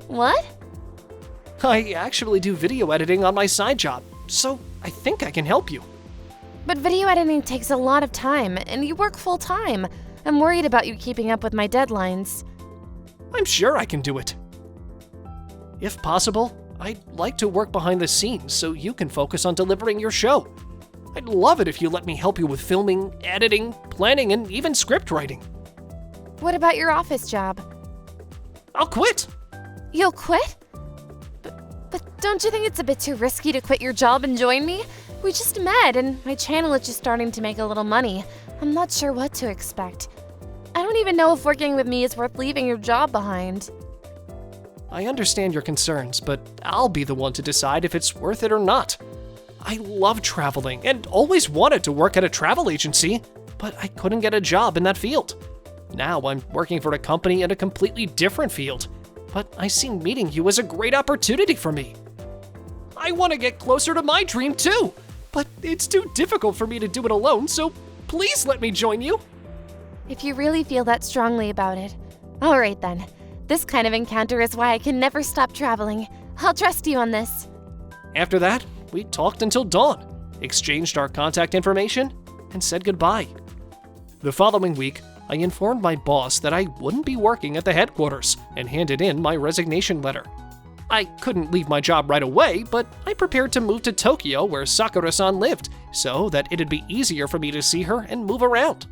What? I actually do video editing on my side job, so I think I can help you. But video editing takes a lot of time, and you work full-time. I'm worried about you keeping up with my deadlines. I'm sure I can do it. If possible, I'd like to work behind the scenes so you can focus on delivering your show. I'd love it if you let me help you with filming, editing, planning, and even script writing. What about your office job? I'll quit. You'll quit? But don't you think it's a bit too risky to quit your job and join me? We just met, and my channel is just starting to make a little money. I'm not sure what to expect. I don't even know if working with me is worth leaving your job behind. I understand your concerns, but I'll be the one to decide if it's worth it or not. I love traveling and always wanted to work at a travel agency, but I couldn't get a job in that field. Now I'm working for a company in a completely different field, but I see meeting you as a great opportunity for me. I want to get closer to my dream too, but it's too difficult for me to do it alone, so please let me join you. If you really feel that strongly about it. All right then. This kind of encounter is why I can never stop traveling. I'll trust you on this. After that, we talked until dawn, exchanged our contact information, and said goodbye. The following week, I informed my boss that I wouldn't be working at the headquarters and handed in my resignation letter. I couldn't leave my job right away, but I prepared to move to Tokyo where Sakura-san lived, so that it'd be easier for me to see her and move around.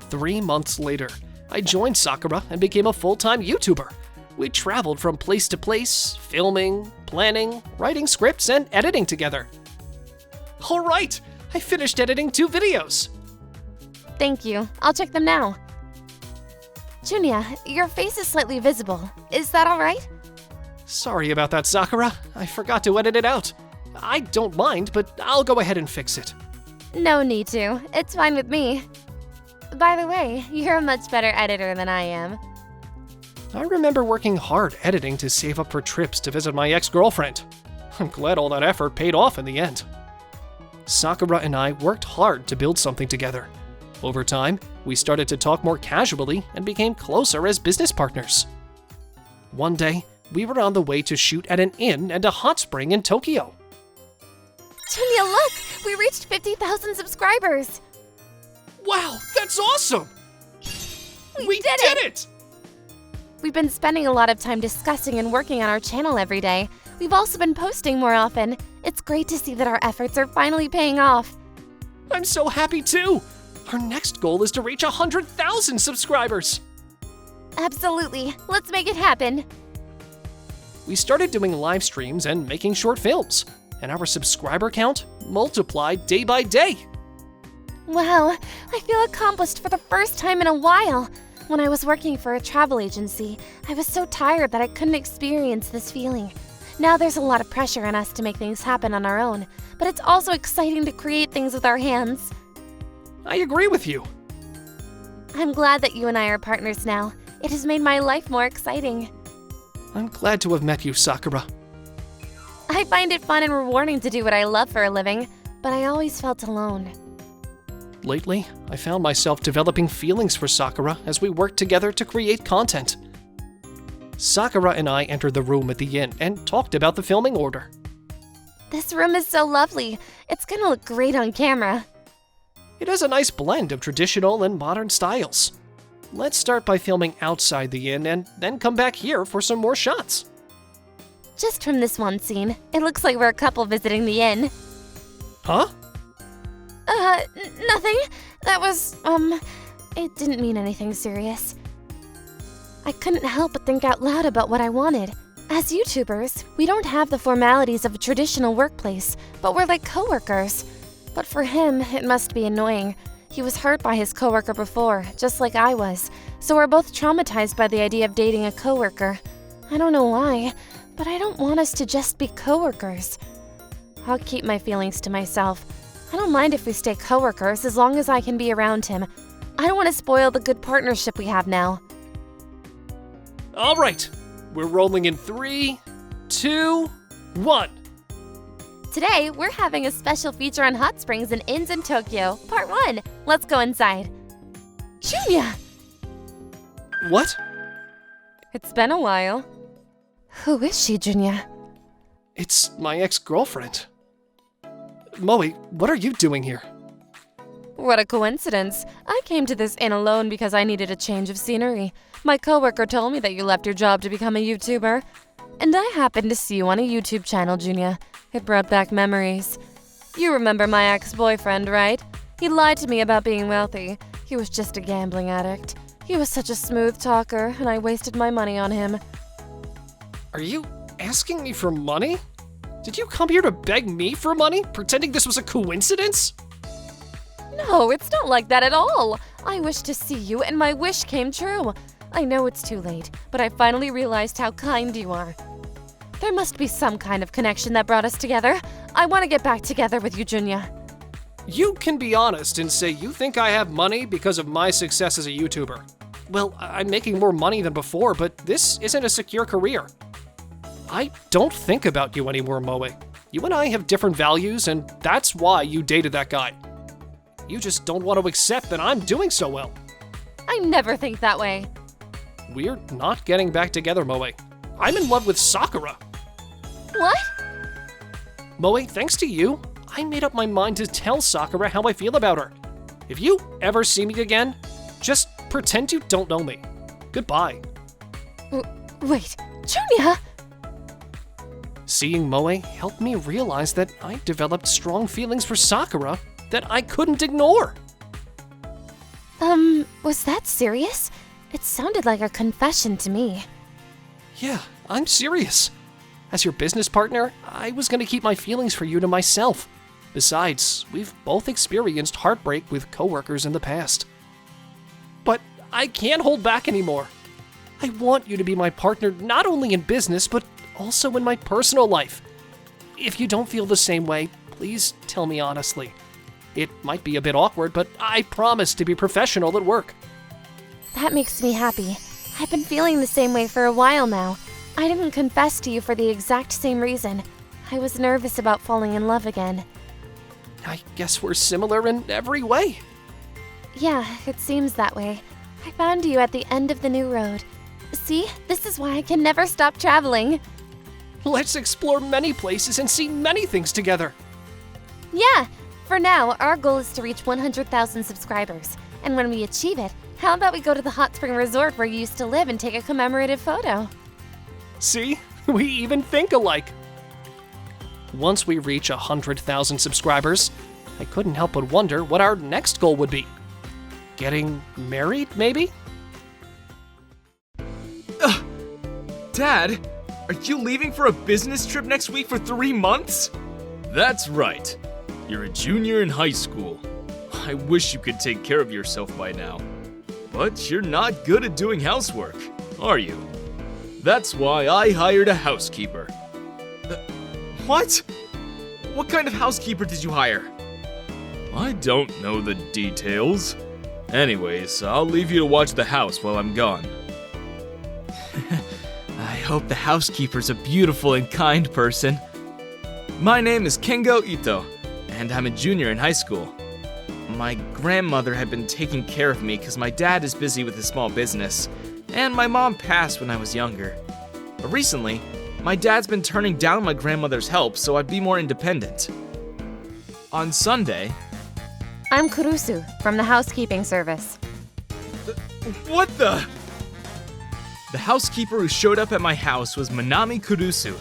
3 months later, I joined Sakura and became a full-time YouTuber. We traveled from place to place, filming, planning, writing scripts, and editing together. All right, I finished editing 2 videos. Thank you. I'll check them now. Junya, your face is slightly visible. Is that all right? Sorry about that, Sakura. I forgot to edit it out. I don't mind, but I'll go ahead and fix it. No need to. It's fine with me. By the way, you're a much better editor than I am. I remember working hard editing to save up for trips to visit my ex-girlfriend. I'm glad all that effort paid off in the end. Sakura and I worked hard to build something together. Over time, we started to talk more casually and became closer as business partners. One day, we were on the way to shoot at an inn and a hot spring in Tokyo. Junya, look! We reached 50,000 subscribers! Wow, that's awesome! We did it! We've been spending a lot of time discussing and working on our channel every day. We've also been posting more often. It's great to see that our efforts are finally paying off. I'm so happy too! Our next goal is to reach 100,000 subscribers! Absolutely. Let's make it happen. We started doing live streams and making short films, and our subscriber count multiplied day by day. Wow, I feel accomplished for the first time in a while. When I was working for a travel agency, I was so tired that I couldn't experience this feeling. Now there's a lot of pressure on us to make things happen on our own, but it's also exciting to create things with our hands. I agree with you. I'm glad that you and I are partners now. It has made my life more exciting. I'm glad to have met you, Sakura. I find it fun and rewarding to do what I love for a living, but I always felt alone. Lately, I found myself developing feelings for Sakura as we worked together to create content. Sakura and I entered the room at the inn and talked about the filming order. This room is so lovely. It's gonna look great on camera. It has a nice blend of traditional and modern styles. Let's start by filming outside the inn and then come back here for some more shots. Just from this one scene, it looks like we're a couple visiting the inn. Huh? Nothing. That was, it didn't mean anything serious. I couldn't help but think out loud about what I wanted. As YouTubers, we don't have the formalities of a traditional workplace, but we're like coworkers. But for him, it must be annoying. He was hurt by his coworker before, just like I was, so we're both traumatized by the idea of dating a coworker. I don't know why, but I don't want us to just be coworkers. I'll keep my feelings to myself. I don't mind if we stay coworkers as long as I can be around him. I don't want to spoil the good partnership we have now. All right, we're rolling in 3, 2, 1. Today, we're having a special feature on hot springs and inns in Tokyo, part 1. Let's go inside. Junya! What? It's been a while. Who is she, Junya? It's my ex-girlfriend. Moe, what are you doing here? What a coincidence. I came to this inn alone because I needed a change of scenery. My coworker told me that you left your job to become a YouTuber. And I happened to see you on a YouTube channel, Junya. It brought back memories. You remember my ex-boyfriend, right? He lied to me about being wealthy. He was just a gambling addict. He was such a smooth talker, and I wasted my money on him. Are you asking me for money? Did you come here to beg me for money, pretending this was a coincidence? No, it's not like that at all. I wished to see you and my wish came true. I know it's too late, but I finally realized how kind you are. There must be some kind of connection that brought us together. I want to get back together with you, Junya. You can be honest and say you think I have money because of my success as a YouTuber. Well, I'm making more money than before, but this isn't a secure career. I don't think about you anymore, Moe. You and I have different values, and that's why you dated that guy. You just don't want to accept that I'm doing so well. I never think that way. We're not getting back together, Moe. I'm in love with Sakura. What? Moe, thanks to you, I made up my mind to tell Sakura how I feel about her. If you ever see me again, just pretend you don't know me. Goodbye. Wait, Junya! Seeing Moe helped me realize that I developed strong feelings for Sakura that I couldn't ignore. Was that serious? It sounded like a confession to me. Yeah, I'm serious. As your business partner, I was going to keep my feelings for you to myself. Besides, we've both experienced heartbreak with coworkers in the past. But I can't hold back anymore. I want you to be my partner not only in business, but also in my personal life. If you don't feel the same way, please tell me honestly. It might be a bit awkward, but I promise to be professional at work. That makes me happy. I've been feeling the same way for a while now. I didn't confess to you for the exact same reason. I was nervous about falling in love again. I guess we're similar in every way. Yeah, it seems that way. I found you at the end of the new road. See, this is why I can never stop traveling. Let's explore many places and see many things together. Yeah, for now, our goal is to reach 100,000 subscribers. And when we achieve it, how about we go to the hot spring resort where you used to live and take a commemorative photo? See, we even think alike. Once we reach 100,000 subscribers, I couldn't help but wonder what our next goal would be. Getting married, maybe? Dad, are you leaving for a business trip next week for 3 months? That's right. You're a junior in high school. I wish you could take care of yourself by now. But you're not good at doing housework, are you? That's why I hired a housekeeper. What? What kind of housekeeper did you hire? I don't know the details. Anyways, I'll leave you to watch the house while I'm gone. I hope the housekeeper's a beautiful and kind person. My name is Kengo Ito, and I'm a junior in high school. My grandmother had been taking care of me because my dad is busy with his small business, and my mom passed when I was younger. But recently, my dad's been turning down my grandmother's help so I'd be more independent. On Sunday... I'm Kurusu from the housekeeping service. What the? The housekeeper who showed up at my house was Manami Kurusu.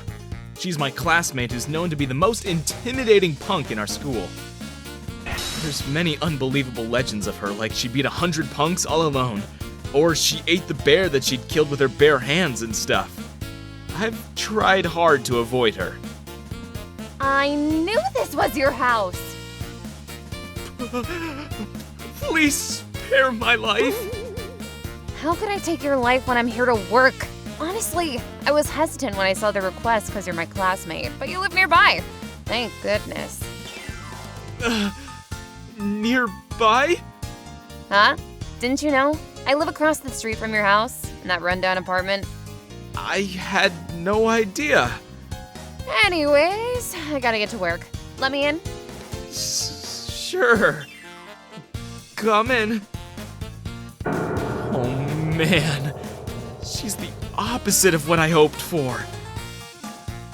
She's my classmate who's known to be the most intimidating punk in our school. There's many unbelievable legends of her, like she beat 100 punks all alone, or she ate the bear that she'd killed with her bare hands and stuff. I've tried hard to avoid her. I knew this was your house! Please spare my life. How could I take your life when I'm here to work? Honestly, I was hesitant when I saw the request because you're my classmate, but you live nearby. Thank goodness. Nearby? Huh? Didn't you know? I live across the street from your house, in that rundown apartment. I had no idea. Anyways, I gotta get to work. Let me in? Sure. Come in. Oh man, she's the opposite of what I hoped for.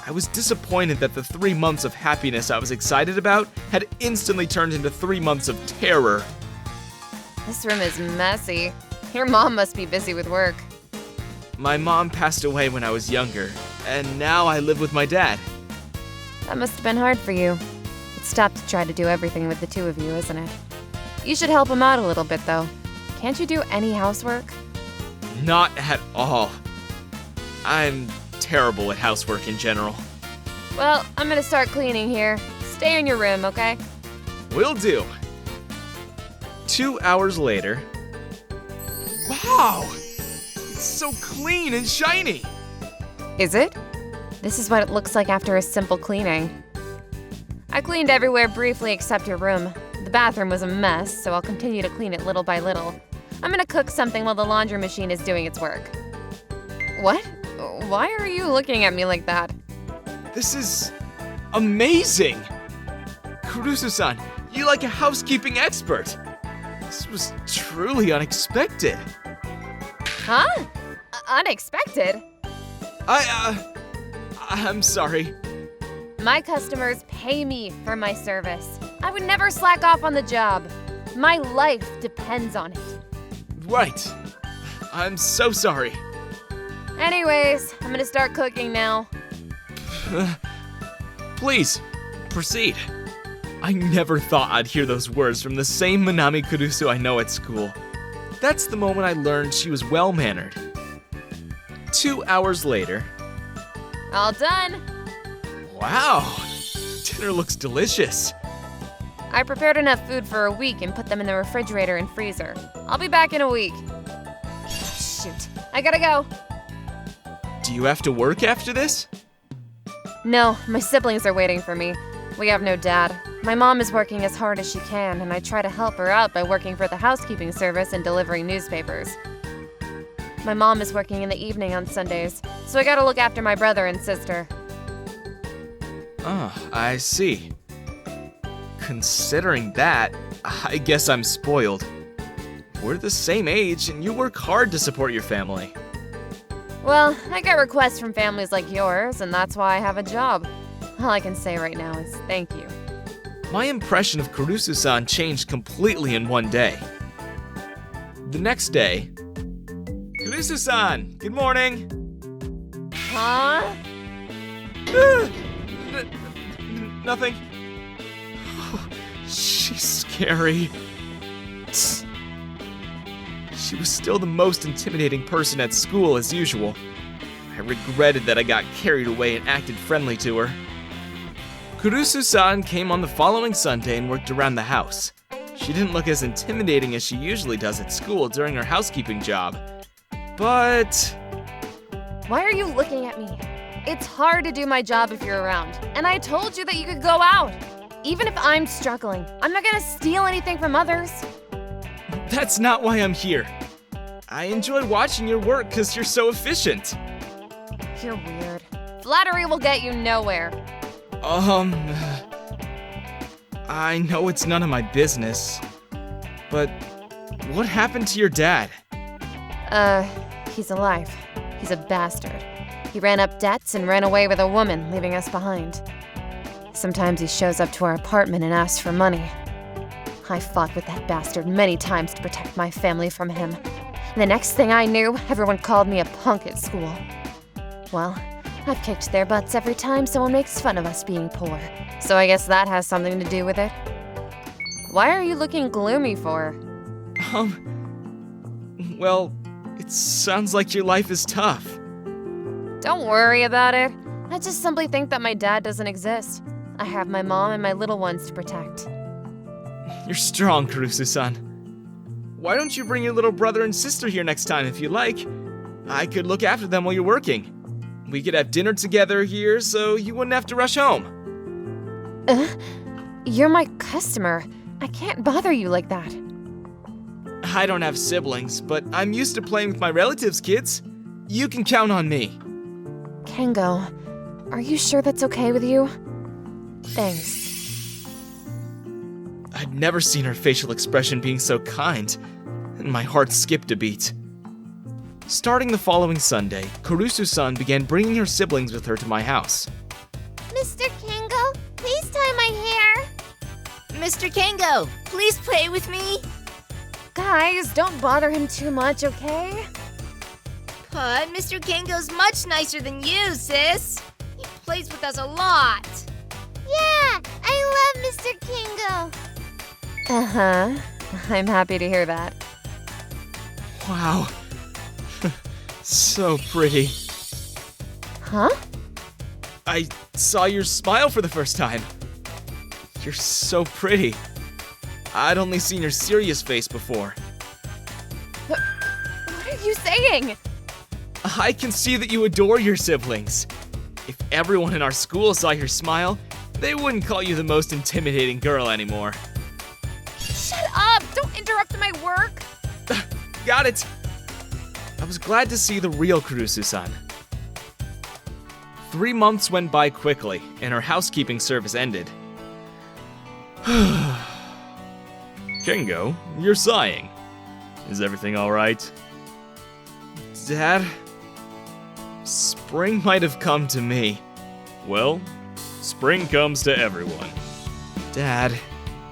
I was disappointed that the 3 months of happiness I was excited about had instantly turned into 3 months of terror. This room is messy. Your mom must be busy with work. My mom passed away when I was younger, and now I live with my dad. That must have been hard for you. It's tough to try to do everything with the two of you, isn't it? You should help him out a little bit, though. Can't you do any housework? Not at all. I'm terrible at housework in general. Well, I'm gonna start cleaning here. Stay in your room, okay? Will do. 2 hours later. Wow! It's so clean and shiny! Is it? This is what it looks like after a simple cleaning. I cleaned everywhere briefly except your room. The bathroom was a mess, so I'll continue to clean it little by little. I'm gonna cook something while the laundry machine is doing its work. What? Why are you looking at me like that? This is amazing! Kurusu-san, you're like a housekeeping expert. This was truly unexpected. Huh? Unexpected? I'm sorry. My customers pay me for my service. I would never slack off on the job. My life depends on it. Right. I'm so sorry. Anyways, I'm gonna start cooking now. Please, proceed. I never thought I'd hear those words from the same Minami Kurusu I know at school. That's the moment I learned she was well-mannered. 2 hours later. All done. Wow, dinner looks delicious. I prepared enough food for a week and put them in the refrigerator and freezer. I'll be back in a week. Shoot, I gotta go. Do you have to work after this? No, my siblings are waiting for me. We have no dad. My mom is working as hard as she can, and I try to help her out by working for the housekeeping service and delivering newspapers. My mom is working in the evening on Sundays, so I gotta look after my brother and sister. Oh, I see. Considering that, I guess I'm spoiled. We're the same age, and you work hard to support your family. Well, I get requests from families like yours, and that's why I have a job. All I can say right now is thank you. My impression of Kurusu-san changed completely in one day. The next day, Kurusu-san, good morning. Huh? Nothing. She's scary. She was still the most intimidating person at school as usual. I regretted that I got carried away and acted friendly to her. Kurusu-san came on the following Sunday and worked around the house. She didn't look as intimidating as she usually does at school during her housekeeping job. But... Why are you looking at me? It's hard to do my job if you're around, and I told you that you could go out. Even if I'm struggling, I'm not gonna steal anything from others. That's not why I'm here. I enjoy watching your work because you're so efficient. You're weird. Flattery will get you nowhere. I know it's none of my business, but what happened to your dad? He's alive. He's a bastard. He ran up debts and ran away with a woman, leaving us behind. Sometimes he shows up to our apartment and asks for money. I fought with that bastard many times to protect my family from him. And the next thing I knew, everyone called me a punk at school. Well, I've kicked their butts every time someone makes fun of us being poor. So I guess that has something to do with it. Why are you looking gloomy for? Well, it sounds like your life is tough. Don't worry about it. I just simply think that my dad doesn't exist. I have my mom and my little ones to protect. You're strong, Kurusu-san. Why don't you bring your little brother and sister here next time if you like? I could look after them while you're working. We could have dinner together here so you wouldn't have to rush home. You're my customer. I can't bother you like that. I don't have siblings, but I'm used to playing with my relatives' kids. You can count on me. Kengo, are you sure that's okay with you? Thanks. I'd never seen her facial expression being so kind, and my heart skipped a beat. Starting the following Sunday, Kurusu-san began bringing her siblings with her to my house. Mr. Kengo, please tie my hair. Mr. Kengo, please play with me. Guys, don't bother him too much, okay? But Mr. Kengo's much nicer than you, sis. He plays with us a lot. Yeah, I love Mr. Kengo. Uh-huh. I'm happy to hear that. Wow. So pretty. Huh? I saw your smile for the first time. You're so pretty. I'd only seen your serious face before. What are you saying? I can see that you adore your siblings. If everyone in our school saw your smile, they wouldn't call you the most intimidating girl anymore. Shut up! Don't interrupt my work! Got it! I was glad to see the real Kurusu-san. 3 months went by quickly, and her housekeeping service ended. Kengo, you're sighing. Is everything alright? Dad? Spring might have come to me. Well, spring comes to everyone. Dad,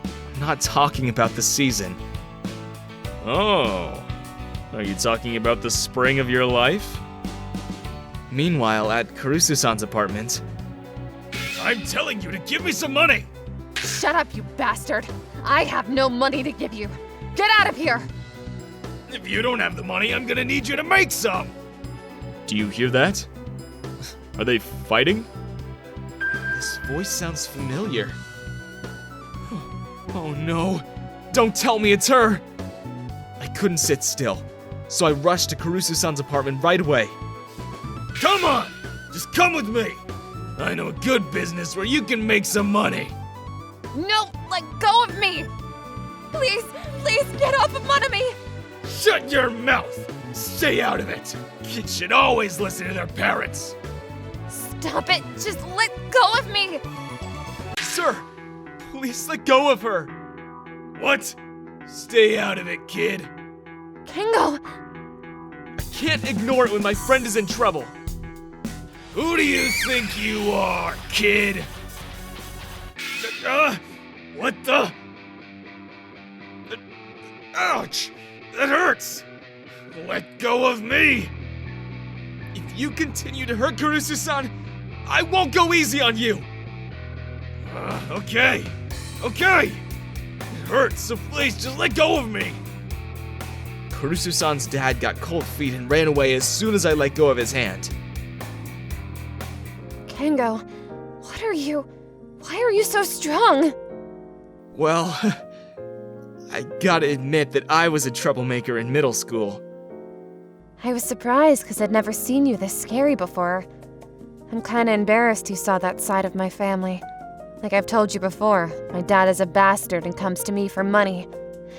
I'm not talking about the season. Oh, are you talking about the spring of your life? Meanwhile, at Kurusu-san's apartment... I'm telling you to give me some money! Shut up, you bastard! I have no money to give you! Get out of here! If you don't have the money, I'm gonna need you to make some! Do you hear that? Are they fighting? This voice sounds familiar. Oh no! Don't tell me it's her! I couldn't sit still, so I rushed to Kurusu-san's apartment right away. Come on! Just come with me! I know a good business where you can make some money! No! Let go of me! Please, please get off of under me! Shut your mouth! Stay out of it! Kids should always listen to their parents! Stop it! Just let go of me! Sir! Please let go of her! What? Stay out of it, kid! Kengo! I can't ignore it when my friend is in trouble! Who do you think you are, kid? What the? Ouch! That hurts! Let go of me! If you continue to hurt Kurusu-san, I won't go easy on you! Okay. It hurts, so please just let go of me! Kurusu-san's dad got cold feet and ran away as soon as I let go of his hand. Kengo, why are you so strong? Well, I gotta admit that I was a troublemaker in middle school. I was surprised because I'd never seen you this scary before. I'm kinda embarrassed you saw that side of my family. Like I've told you before, my dad is a bastard and comes to me for money.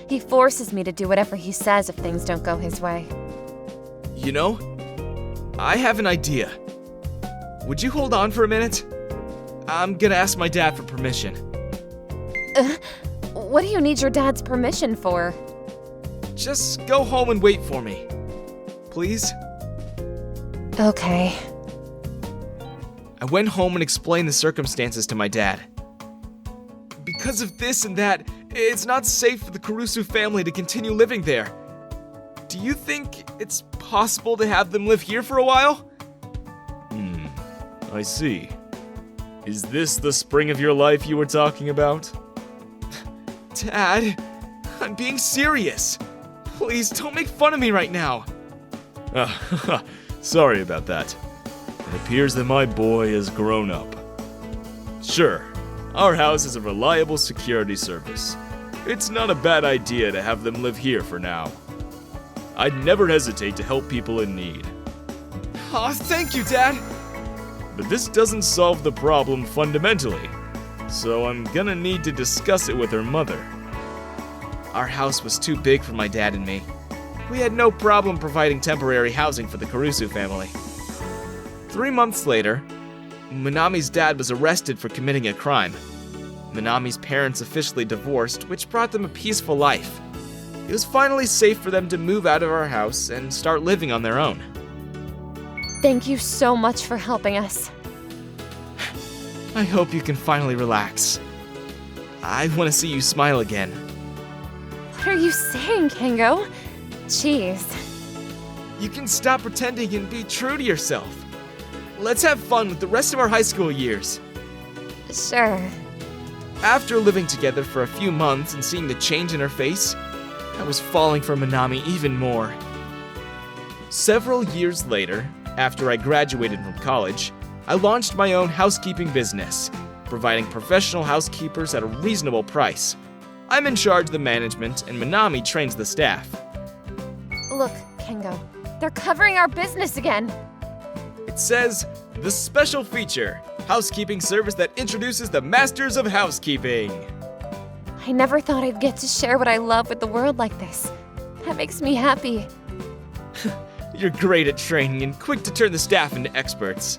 He forces me to do whatever he says if things don't go his way. You know, I have an idea. Would you hold on for a minute? I'm gonna ask my dad for permission. What do you need your dad's permission for? Just go home and wait for me. Please? Okay. I went home and explained the circumstances to my dad. Because of this and that, it's not safe for the Kurusu family to continue living there. Do you think it's possible to have them live here for a while? I see. Is this the spring of your life you were talking about? Dad, I'm being serious. Please don't make fun of me right now. Sorry about that. It appears that my boy has grown up. Sure, our house is a reliable security service. It's not a bad idea to have them live here for now. I'd never hesitate to help people in need. Aw, thank you, Dad! But this doesn't solve the problem fundamentally, so I'm gonna need to discuss it with her mother. Our house was too big for my dad and me. We had no problem providing temporary housing for the Kurusu family. 3 months later, Minami's dad was arrested for committing a crime. Minami's parents officially divorced, which brought them a peaceful life. It was finally safe for them to move out of our house and start living on their own. Thank you so much for helping us. I hope you can finally relax. I want to see you smile again. What are you saying, Kengo? Jeez. You can stop pretending and be true to yourself. Let's have fun with the rest of our high school years. Sure. After living together for a few months and seeing the change in her face, I was falling for Minami even more. Several years later, After I graduated from college, I launched my own housekeeping business, providing professional housekeepers at a reasonable price. I'm in charge of the management, and Minami trains the staff. Look, Kengo, they're covering our business again. It says, the special feature, housekeeping service that introduces the masters of housekeeping. I never thought I'd get to share what I love with the world like this. That makes me happy. You're great at training and quick to turn the staff into experts.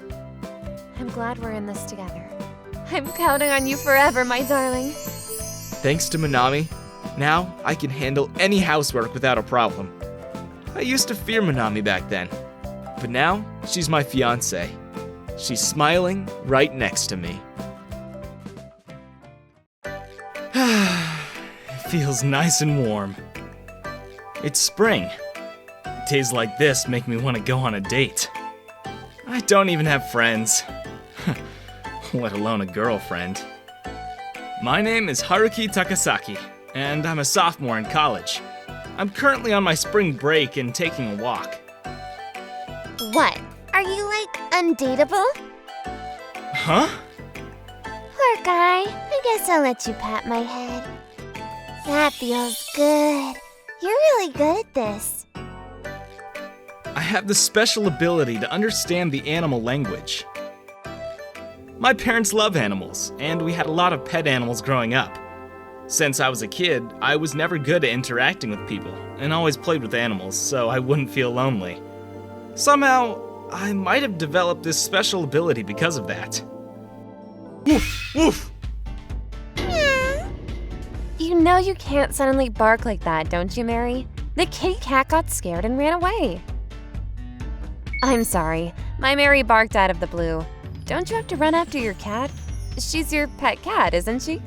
I'm glad we're in this together. I'm counting on you forever, my darling. Thanks to Minami, now I can handle any housework without a problem. I used to fear Minami back then, but now she's my fiancé. She's smiling right next to me. It feels nice and warm. It's spring. Days like this make me want to go on a date. I don't even have friends, let alone a girlfriend. My name is Haruki Takasaki, and I'm a sophomore in college. I'm currently on my spring break and taking a walk. What? Are you, undateable? Huh? Poor guy. I guess I'll let you pat my head. That feels good. You're really good at this. I have the special ability to understand the animal language. My parents love animals, and we had a lot of pet animals growing up. Since I was a kid, I was never good at interacting with people, and always played with animals so I wouldn't feel lonely. Somehow, I might have developed this special ability because of that. Woof, woof! You know you can't suddenly bark like that, don't you, Mary? The kitty cat got scared and ran away. I'm sorry. My Mary barked out of the blue. Don't you have to run after your cat? She's your pet cat, isn't she?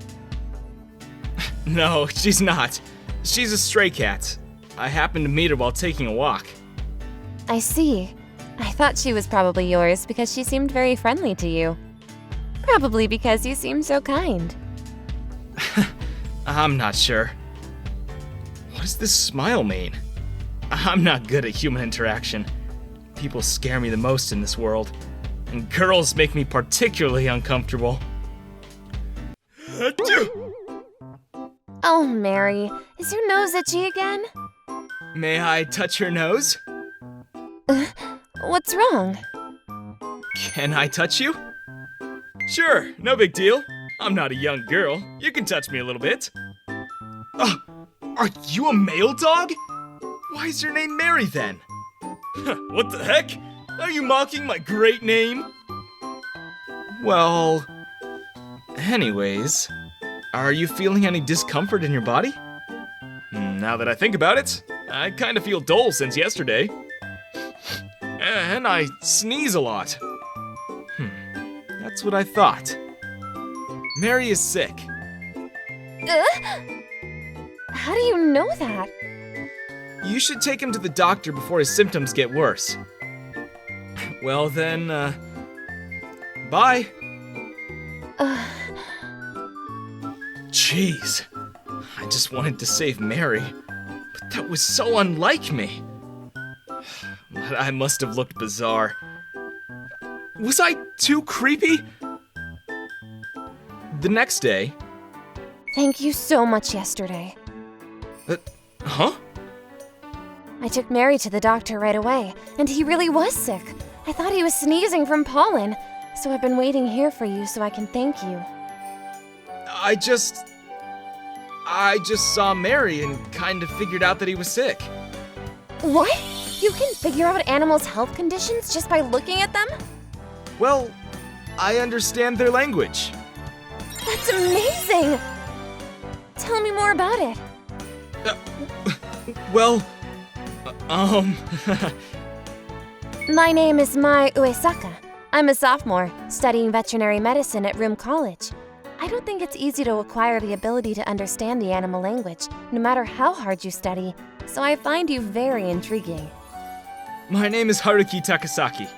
No, she's not. She's a stray cat. I happened to meet her while taking a walk. I see. I thought she was probably yours because she seemed very friendly to you. Probably because you seem so kind. I'm not sure. What does this smile mean? I'm not good at human interaction. People scare me the most in this world, and girls make me particularly uncomfortable. Oh, Mary, is your nose itchy again? May I touch your nose? What's wrong? Can I touch you? Sure, no big deal. I'm not a young girl. You can touch me a little bit. Are you a male dog? Why is your name Mary then? What the heck? Are you mocking my great name? Well, anyways, are you feeling any discomfort in your body? Now that I think about it, I kind of feel dull since yesterday. And I sneeze a lot. That's what I thought. Mary is sick. How do you know that? You should take him to the doctor before his symptoms get worse. Well then, bye. Jeez, I just wanted to save Mary, but that was so unlike me. I must have looked bizarre. Was I too creepy? The next day... Thank you so much yesterday. Huh? I took Mary to the doctor right away, and he really was sick. I thought he was sneezing from pollen, so I've been waiting here for you so I can thank you. I just saw Mary and kind of figured out that he was sick. What? You can figure out animals' health conditions just by looking at them? Well, I understand their language. That's amazing! Tell me more about it. My name is Mai Uesaka. I'm a sophomore, studying veterinary medicine at Room College. I don't think it's easy to acquire the ability to understand the animal language, no matter how hard you study, so I find you very intriguing. My name is Haruki Takasaki.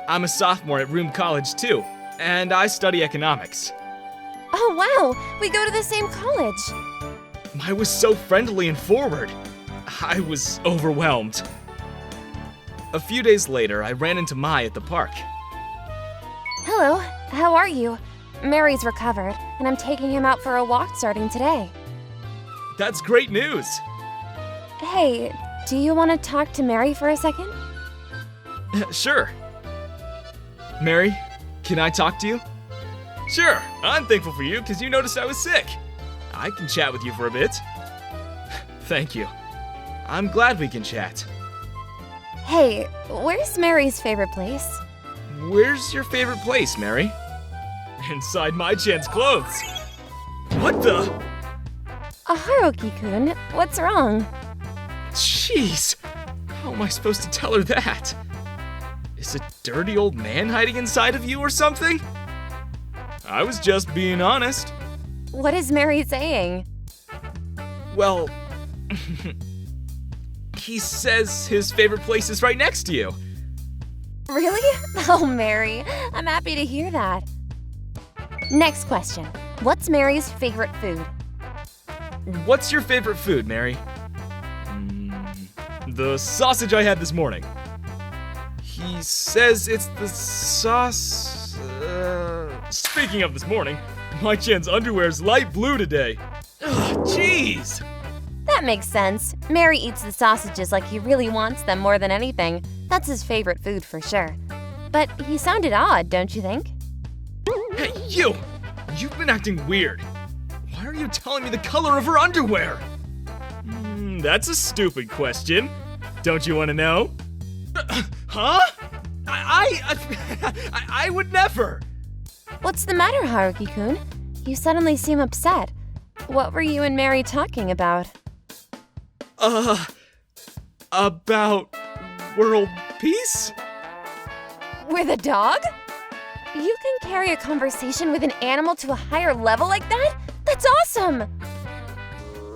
I'm a sophomore at Room College too, and I study economics. Oh wow, we go to the same college. I was so friendly and forward. I was overwhelmed. A few days later, I ran into Mai at the park. Hello, how are you? Mary's recovered, and I'm taking him out for a walk starting today. That's great news! Hey, do you want to talk to Mary for a second? Sure. Mary, can I talk to you? Sure, I'm thankful for you because you noticed I was sick. I can chat with you for a bit. Thank you. I'm glad we can chat. Hey, where's Mary's favorite place? Where's your favorite place, Mary? Inside Mai-chan's clothes. What the? Haruki-kun, what's wrong? Jeez, how am I supposed to tell her that? Is a dirty old man hiding inside of you or something? I was just being honest. What is Mary saying? Well, he says his favorite place is right next to you. Really? Oh, Mary, I'm happy to hear that. Next question. What's Mary's favorite food? What's your favorite food, Mary? The sausage I had this morning. He says it's the sauce... Speaking of this morning, Mai-chan's underwear's light blue today. Ugh, jeez! That makes sense. Mary eats the sausages like he really wants them more than anything. That's his favorite food for sure. But he sounded odd, don't you think? Hey, you! You've been acting weird. Why are you telling me the color of her underwear? That's a stupid question. Don't you want to know? Huh? I would never! What's the matter, Haruki-kun? You suddenly seem upset. What were you and Mary talking about? About world peace? With a dog? You can carry a conversation with an animal to a higher level like that? That's awesome!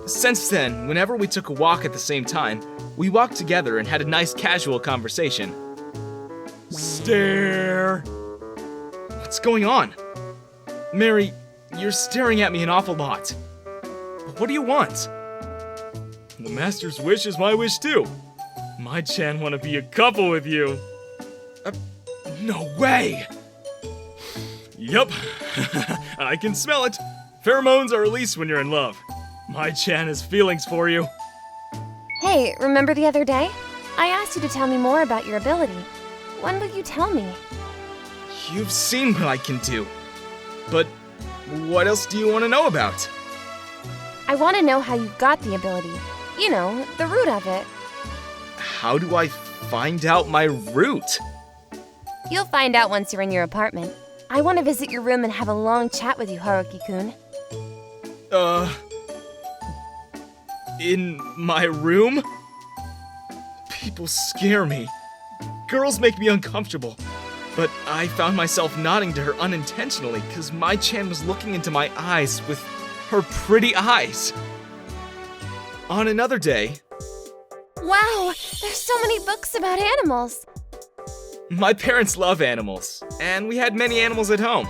Since then, whenever we took a walk at the same time, we walked together and had a nice casual conversation. Stare! What's going on? Mary, you're staring at me an awful lot. What do you want? The master's wish is my wish too. Mai-chan want to be a couple with you. No way! Yup, I can smell it. Pheromones are released when you're in love. Mai-chan has feelings for you. Hey, remember the other day? I asked you to tell me more about your ability. When will you tell me? You've seen what I can do. But what else do you want to know about? I want to know how you got the ability. You know, the root of it. How do I find out my root? You'll find out once you're in your apartment. I want to visit your room and have a long chat with you, Haruki-kun. In my room? People scare me. Girls make me uncomfortable. But I found myself nodding to her unintentionally because Mai-chan was looking into my eyes with her pretty eyes. On another day... Wow, there's so many books about animals. My parents love animals, and we had many animals at home.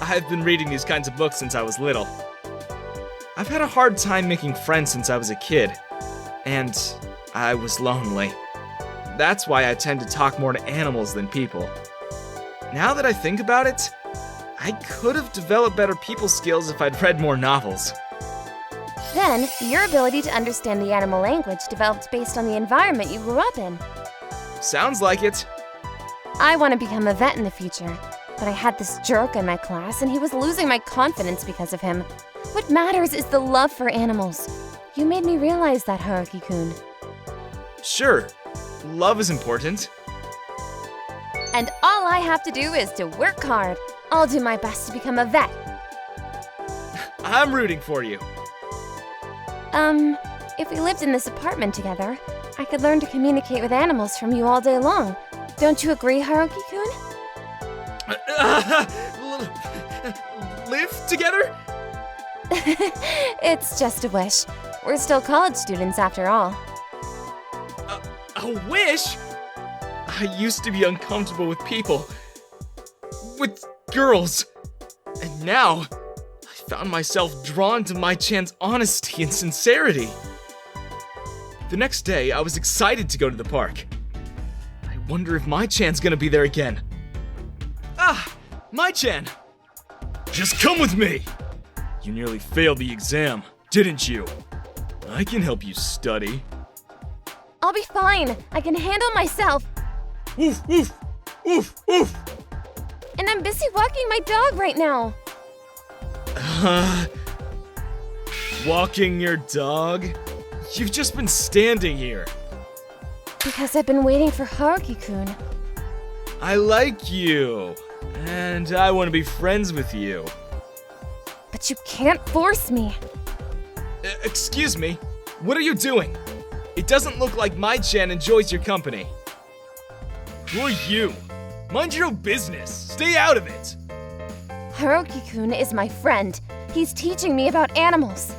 I've been reading these kinds of books since I was little. I've had a hard time making friends since I was a kid, and I was lonely. That's why I tend to talk more to animals than people. Now that I think about it, I could have developed better people skills if I'd read more novels. Then, your ability to understand the animal language developed based on the environment you grew up in. Sounds like it. I want to become a vet in the future, but I had this jerk in my class and he was losing my confidence because of him. What matters is the love for animals. You made me realize that, Haruki-kun. Sure, love is important. And all I have to do is to work hard. I'll do my best to become a vet. I'm rooting for you. If we lived in this apartment together, I could learn to communicate with animals from you all day long. Don't you agree, Haruki-kun? Live together? It's just a wish. We're still college students after all. A wish? I used to be uncomfortable with people. With girls. And now, I found myself drawn to Mai-chan's honesty and sincerity. The next day, I was excited to go to the park. I wonder if Mai-chan's gonna be there again. Ah! Mai-chan! Just come with me! You nearly failed the exam, didn't you? I can help you study. I'll be fine. I can handle myself. Woof, woof! Woof, woof! And I'm busy walking my dog right now. Walking your dog? You've just been standing here. Because I've been waiting for Haruki-kun. I like you. And I want to be friends with you. But you can't force me. Excuse me, what are you doing? It doesn't look like Mai-chan enjoys your company. Who are you? Mind your own business. Stay out of it. Haruki-kun is my friend. He's teaching me about animals.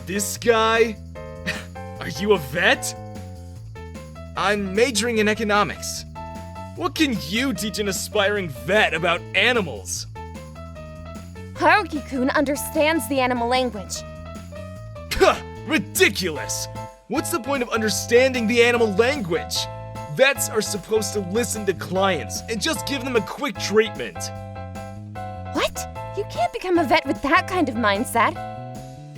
This guy? Are you a vet? I'm majoring in economics. What can you teach an aspiring vet about animals? Haruki-kun understands the animal language. Huh, ridiculous! What's the point of understanding the animal language? Vets are supposed to listen to clients and just give them a quick treatment. What? You can't become a vet with that kind of mindset.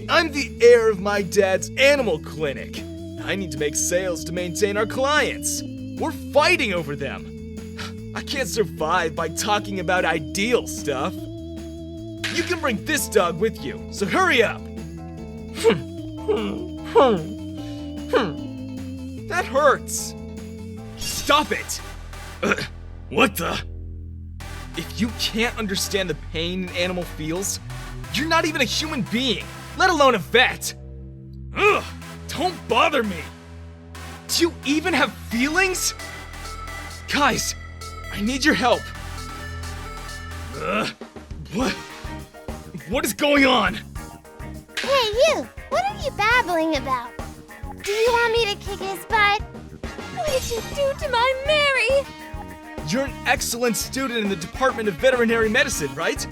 I'm the heir of my dad's animal clinic. I need to make sales to maintain our clients. We're fighting over them. I can't survive by talking about ideal stuff. You can bring this dog with you, so hurry up. That hurts. Stop it. What the? If you can't understand the pain an animal feels, you're not even a human being, let alone a vet. Ugh, don't bother me. Do you even have feelings? Guys, I need your help. What is going on? Hey, you! What are you babbling about? Do you want me to kick his butt? What did you do to my Mary? You're an excellent student in the Department of Veterinary Medicine, right?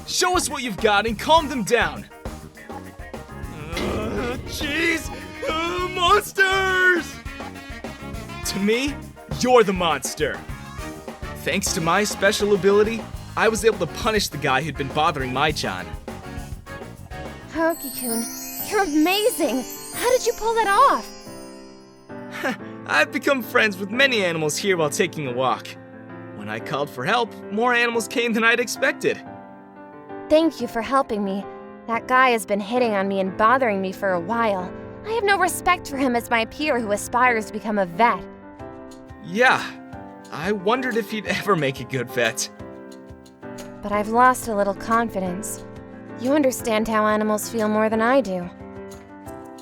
Show us what you've got and calm them down. Jeez! Monsters! To me, you're the monster. Thanks to my special ability, I was able to punish the guy who'd been bothering Mai-chan. Haruki-kun, you're amazing. How did you pull that off? I've become friends with many animals here while taking a walk. When I called for help, more animals came than I'd expected. Thank you for helping me. That guy has been hitting on me and bothering me for a while. I have no respect for him as my peer who aspires to become a vet. Yeah, I wondered if he'd ever make a good vet. But I've lost a little confidence. You understand how animals feel more than I do.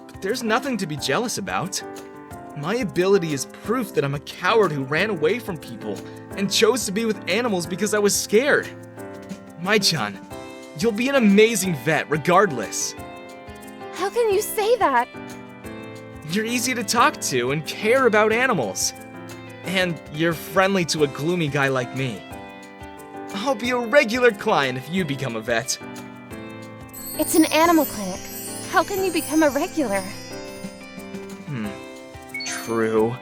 But there's nothing to be jealous about. My ability is proof that I'm a coward who ran away from people and chose to be with animals because I was scared. Mai-chan, you'll be an amazing vet regardless. How can you say that? You're easy to talk to and care about animals. And you're friendly to a gloomy guy like me. I'll be a regular client if you become a vet. It's an animal clinic. How can you become a regular? True.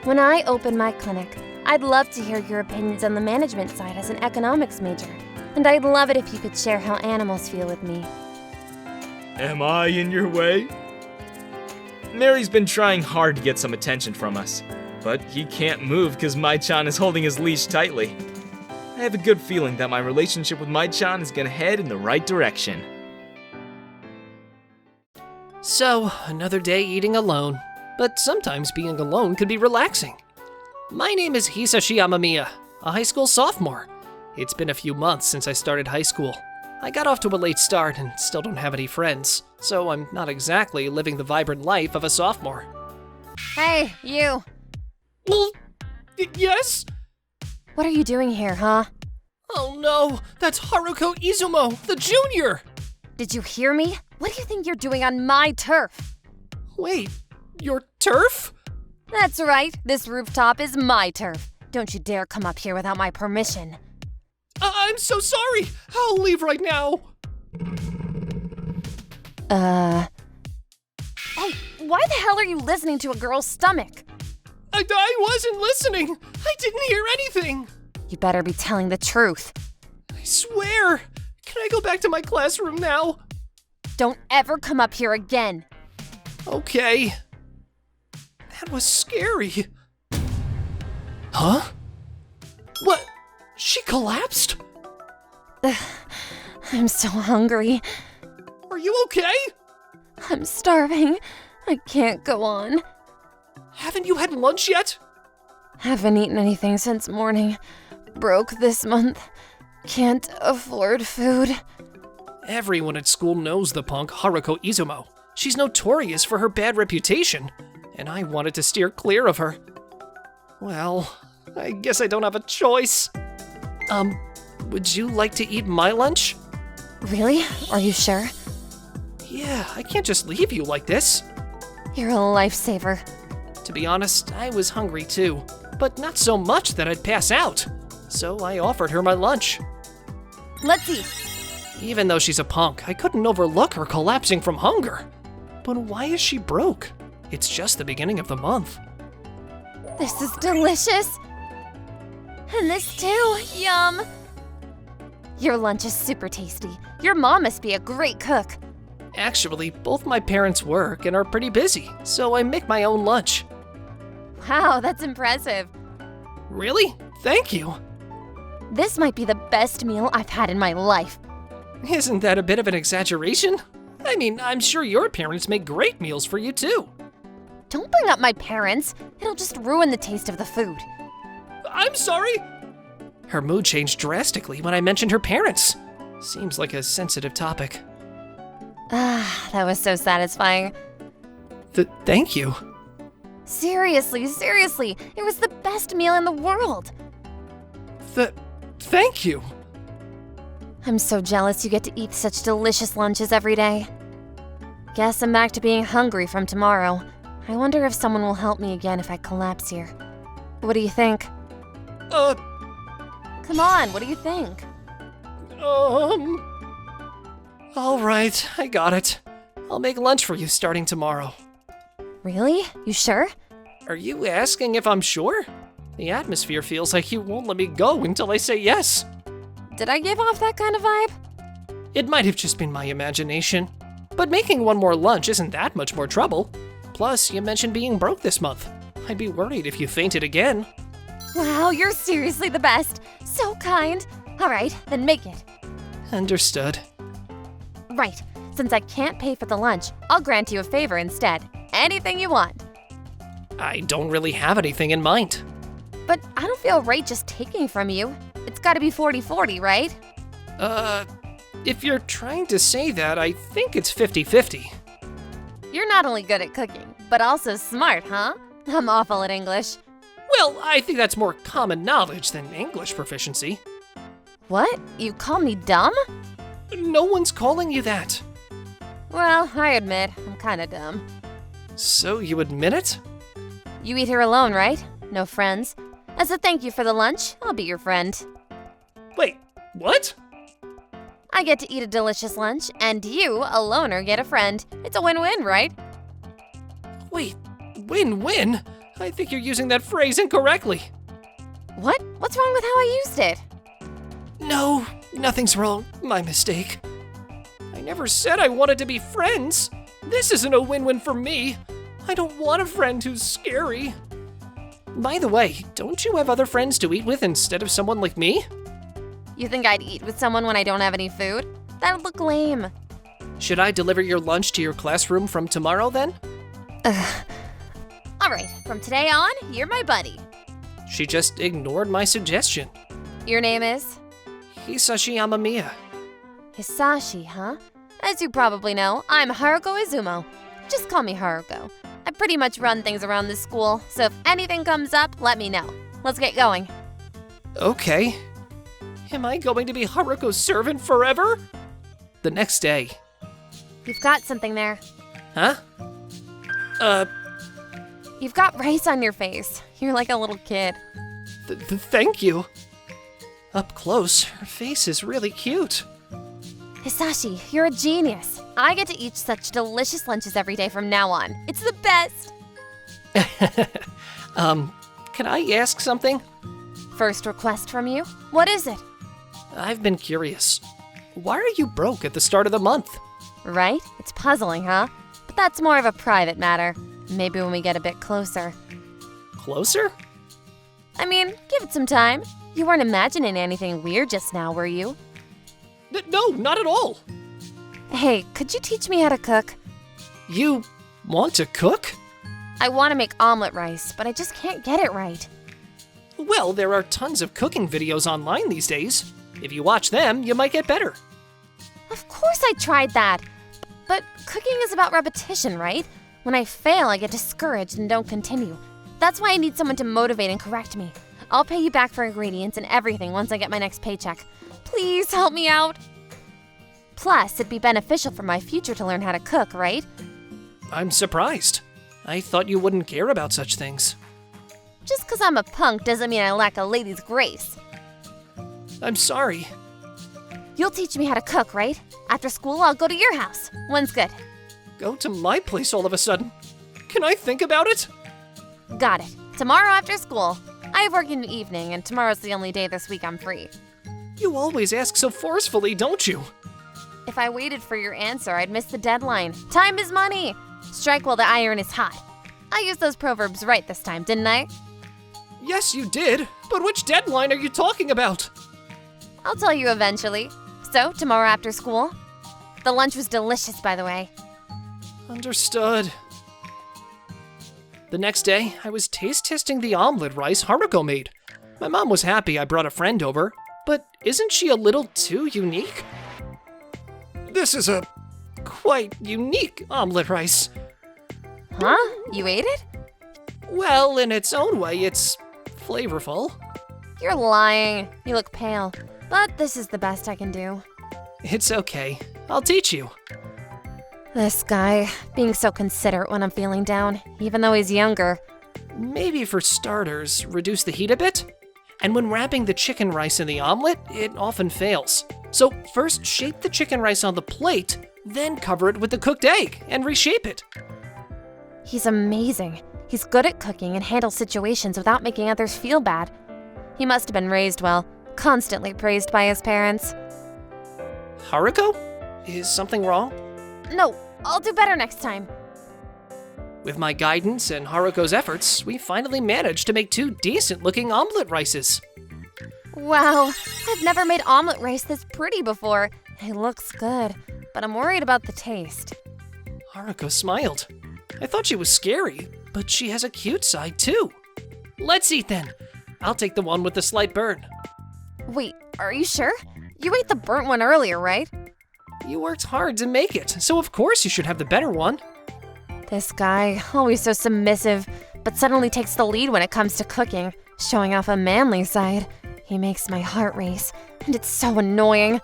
When I open my clinic, I'd love to hear your opinions on the management side as an economics major. And I'd love it if you could share how animals feel with me. Am I in your way? Mary's been trying hard to get some attention from us, but he can't move because Mai-chan is holding his leash tightly. I have a good feeling that my relationship with Mai-chan is gonna head in the right direction. So, another day eating alone. But sometimes being alone can be relaxing. My name is Hisashi Amamiya, a high school sophomore. It's been a few months since I started high school. I got off to a late start and still don't have any friends, so I'm not exactly living the vibrant life of a sophomore. Hey, you. Yes? What are you doing here, huh? Oh no, that's Haruko Izumo, the junior! Did you hear me? What do you think you're doing on my turf? Wait, your turf? That's right. This rooftop is my turf. Don't you dare come up here without my permission. I'm so sorry. I'll leave right now. Oh, why the hell are you listening to a girl's stomach? I wasn't listening. I didn't hear anything. You better be telling the truth. I swear. Can I go back to my classroom now? Don't ever come up here again. Okay. That was scary. Huh? What? She collapsed? I'm so hungry. Are you okay? I'm starving. I can't go on. Haven't you had lunch yet? Haven't eaten anything since morning. Broke this month. Can't afford food. Everyone at school knows the punk Haruko Izumo. She's notorious for her bad reputation, and I wanted to steer clear of her. Well, I guess I don't have a choice. Would you like to eat my lunch? Really? Are you sure? Yeah, I can't just leave you like this. You're a lifesaver. To be honest, I was hungry too, but not so much that I'd pass out. So I offered her my lunch. Let's eat. Even though she's a punk, I couldn't overlook her collapsing from hunger. But why is she broke? It's just the beginning of the month. This is delicious. And this too. Yum. Your lunch is super tasty. Your mom must be a great cook. Actually, both my parents work and are pretty busy, so I make my own lunch. Wow, that's impressive. Really? Thank you. This might be the best meal I've had in my life. Isn't that a bit of an exaggeration? I mean, I'm sure your parents make great meals for you too. Don't bring up my parents. It'll just ruin the taste of the food. I'm sorry. Her mood changed drastically when I mentioned her parents. Seems like a sensitive topic. Ah, that was so satisfying. Thank you. Seriously, it was the best meal in the world. Thank you. I'm so jealous you get to eat such delicious lunches every day. Guess I'm back to being hungry from tomorrow. I wonder if someone will help me again if I collapse here. What do you think? Come on, what do you think? All right, I got it. I'll make lunch for you starting tomorrow. Really? You sure? Are you asking if I'm sure? The atmosphere feels like you won't let me go until I say yes. Did I give off that kind of vibe? It might have just been my imagination. But making one more lunch isn't that much more trouble. Plus, you mentioned being broke this month. I'd be worried if you fainted again. Wow, you're seriously the best. So kind. All right, then make it. Understood. Right. Since I can't pay for the lunch, I'll grant you a favor instead. Anything you want. I don't really have anything in mind. But I don't feel right just taking from you. It's gotta be 40-40, right? If you're trying to say that, I think it's 50-50. You're not only good at cooking, but also smart, huh? I'm awful at English. Well, I think that's more common knowledge than English proficiency. What? You call me dumb? No one's calling you that. Well, I admit, I'm kinda dumb. So you admit it? You eat here alone, right? No friends? As a thank you for the lunch, I'll be your friend. Wait, what? I get to eat a delicious lunch, and you, a loner, get a friend. It's a win-win, right? Wait, win-win? I think you're using that phrase incorrectly. What? What's wrong with how I used it? No, nothing's wrong. My mistake. I never said I wanted to be friends. This isn't a win-win for me. I don't want a friend who's scary. By the way, don't you have other friends to eat with instead of someone like me? You think I'd eat with someone when I don't have any food? That'd look lame. Should I deliver your lunch to your classroom from tomorrow then? All right, from today on, you're my buddy. She just ignored my suggestion. Your name is? Hisashi Amamiya. Hisashi, huh? As you probably know, I'm Haruko Izumo. Just call me Haruko. I pretty much run things around this school, so if anything comes up, let me know. Let's get going. Okay. Am I going to be Haruko's servant forever? The next day. You've got something there. Huh? You've got rice on your face. You're like a little kid. Thank you. Up close, her face is really cute. Hisashi, you're a genius. I get to eat such delicious lunches every day from now on. It's the best. Can I ask something? First request from you? What is it? I've been curious. Why are you broke at the start of the month? Right? It's puzzling, huh? But that's more of a private matter. Maybe when we get a bit closer. Closer? I mean, give it some time. You weren't imagining anything weird just now, were you? No, not at all. Hey, could you teach me how to cook? You want to cook? I want to make omelet rice, but I just can't get it right. Well, there are tons of cooking videos online these days. If you watch them, you might get better. Of course I tried that. But cooking is about repetition, right? When I fail, I get discouraged and don't continue. That's why I need someone to motivate and correct me. I'll pay you back for ingredients and everything once I get my next paycheck. Please help me out. Plus, it'd be beneficial for my future to learn how to cook, right? I'm surprised. I thought you wouldn't care about such things. Just because I'm a punk doesn't mean I lack a lady's grace. I'm sorry. You'll teach me how to cook, right? After school, I'll go to your house. When's good? Go to my place all of a sudden. Can I think about it? Got it. Tomorrow after school. I have work in the evening, and tomorrow's the only day this week I'm free. You always ask so forcefully, don't you? If I waited for your answer, I'd miss the deadline. Time is money. Strike while the iron is hot. I used those proverbs right this time, didn't I? Yes, you did. But which deadline are you talking about? I'll tell you eventually. So, tomorrow after school? The lunch was delicious, by the way. Understood. The next day, I was taste testing the omelet rice Haruko made. My mom was happy I brought a friend over, but isn't she a little too unique? This is a quite unique omelet rice. Huh? You ate it? Well, in its own way, it's flavorful. You're lying. You look pale. But this is the best I can do. It's okay. I'll teach you. This guy, being so considerate when I'm feeling down, even though he's younger. Maybe for starters, reduce the heat a bit. And when wrapping the chicken rice in the omelet, it often fails. So first shape the chicken rice on the plate, then cover it with the cooked egg and reshape it. He's amazing. He's good at cooking and handles situations without making others feel bad. He must have been raised well, constantly praised by his parents. Haruko? Is something wrong? No, I'll do better next time. With my guidance and Haruko's efforts, we finally managed to make 2 decent-looking omelet rices. Wow, I've never made omelet rice this pretty before. It looks good, but I'm worried about the taste. Haruko smiled. I thought she was scary, but she has a cute side too. Let's eat then. I'll take the one with the slight burn. Wait, are you sure? You ate the burnt one earlier, right? You worked hard to make it, so of course you should have the better one. This guy, always so submissive, but suddenly takes the lead when it comes to cooking, showing off a manly side. He makes my heart race, and it's so annoying.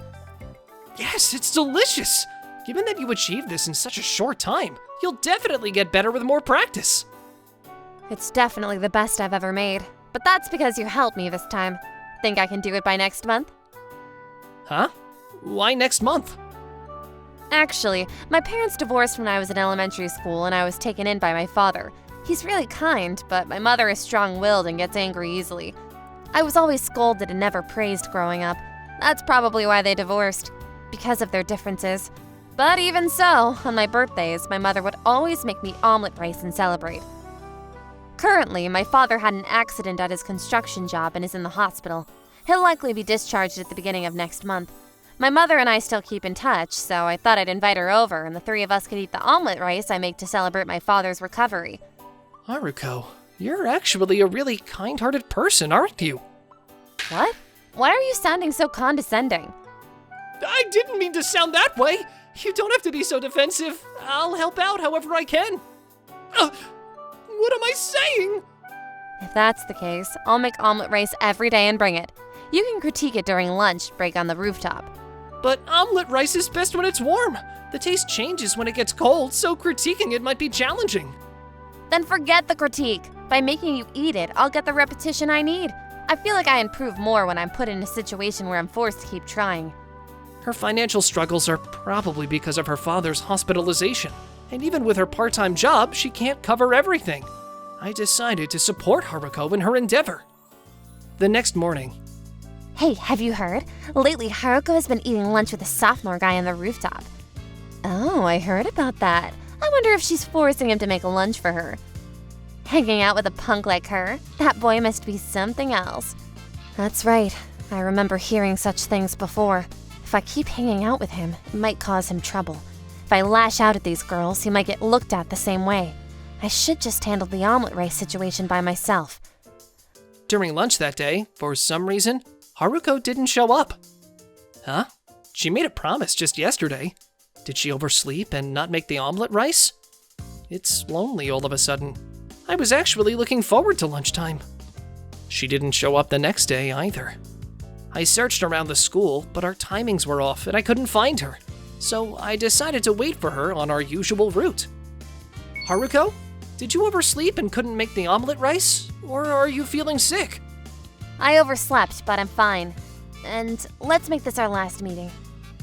Yes, it's delicious. Given that you achieved this in such a short time, you'll definitely get better with more practice. It's definitely the best I've ever made, but that's because you helped me this time. Think I can do it by next month? Huh? Why next month? Actually, my parents divorced when I was in elementary school and I was taken in by my father. He's really kind, but my mother is strong-willed and gets angry easily. I was always scolded and never praised growing up. That's probably why they divorced, because of their differences. But even so, on my birthdays, my mother would always make me omelet rice and celebrate. Currently, my father had an accident at his construction job and is in the hospital. He'll likely be discharged at the beginning of next month. My mother and I still keep in touch, so I thought I'd invite her over and the 3 of us could eat the omelet rice I make to celebrate my father's recovery. Haruko, you're actually a really kind-hearted person, aren't you? What? Why are you sounding so condescending? I didn't mean to sound that way. You don't have to be so defensive. I'll help out however I can. What am I saying? If that's the case, I'll make omelet rice every day and bring it. You can critique it during lunch break on the rooftop. But omelet rice is best when it's warm. The taste changes when it gets cold, so critiquing it might be challenging. Then forget the critique. By making you eat it, I'll get the repetition I need. I feel like I improve more when I'm put in a situation where I'm forced to keep trying. Her financial struggles are probably because of her father's hospitalization. And even with her part-time job, she can't cover everything. I decided to support Haruko in her endeavor. The next morning, Hey, have you heard? Lately, Haruko has been eating lunch with a sophomore guy on the rooftop. Oh, I heard about that. I wonder if she's forcing him to make lunch for her. Hanging out with a punk like her? That boy must be something else. That's right. I remember hearing such things before. If I keep hanging out with him, it might cause him trouble. If I lash out at these girls, he might get looked at the same way. I should just handle the omelet rice situation by myself. during lunch that day, for some reason, Haruko didn't show up. Huh? She made a promise just yesterday. Did she oversleep and not make the omelet rice? It's lonely all of a sudden. I was actually looking forward to lunchtime. She didn't show up the next day either. I searched around the school, but our timings were off and I couldn't find her. So I decided to wait for her on our usual route. Haruko, did you oversleep and couldn't make the omelet rice? Or are you feeling sick? I overslept, but I'm fine. And let's make this our last meeting.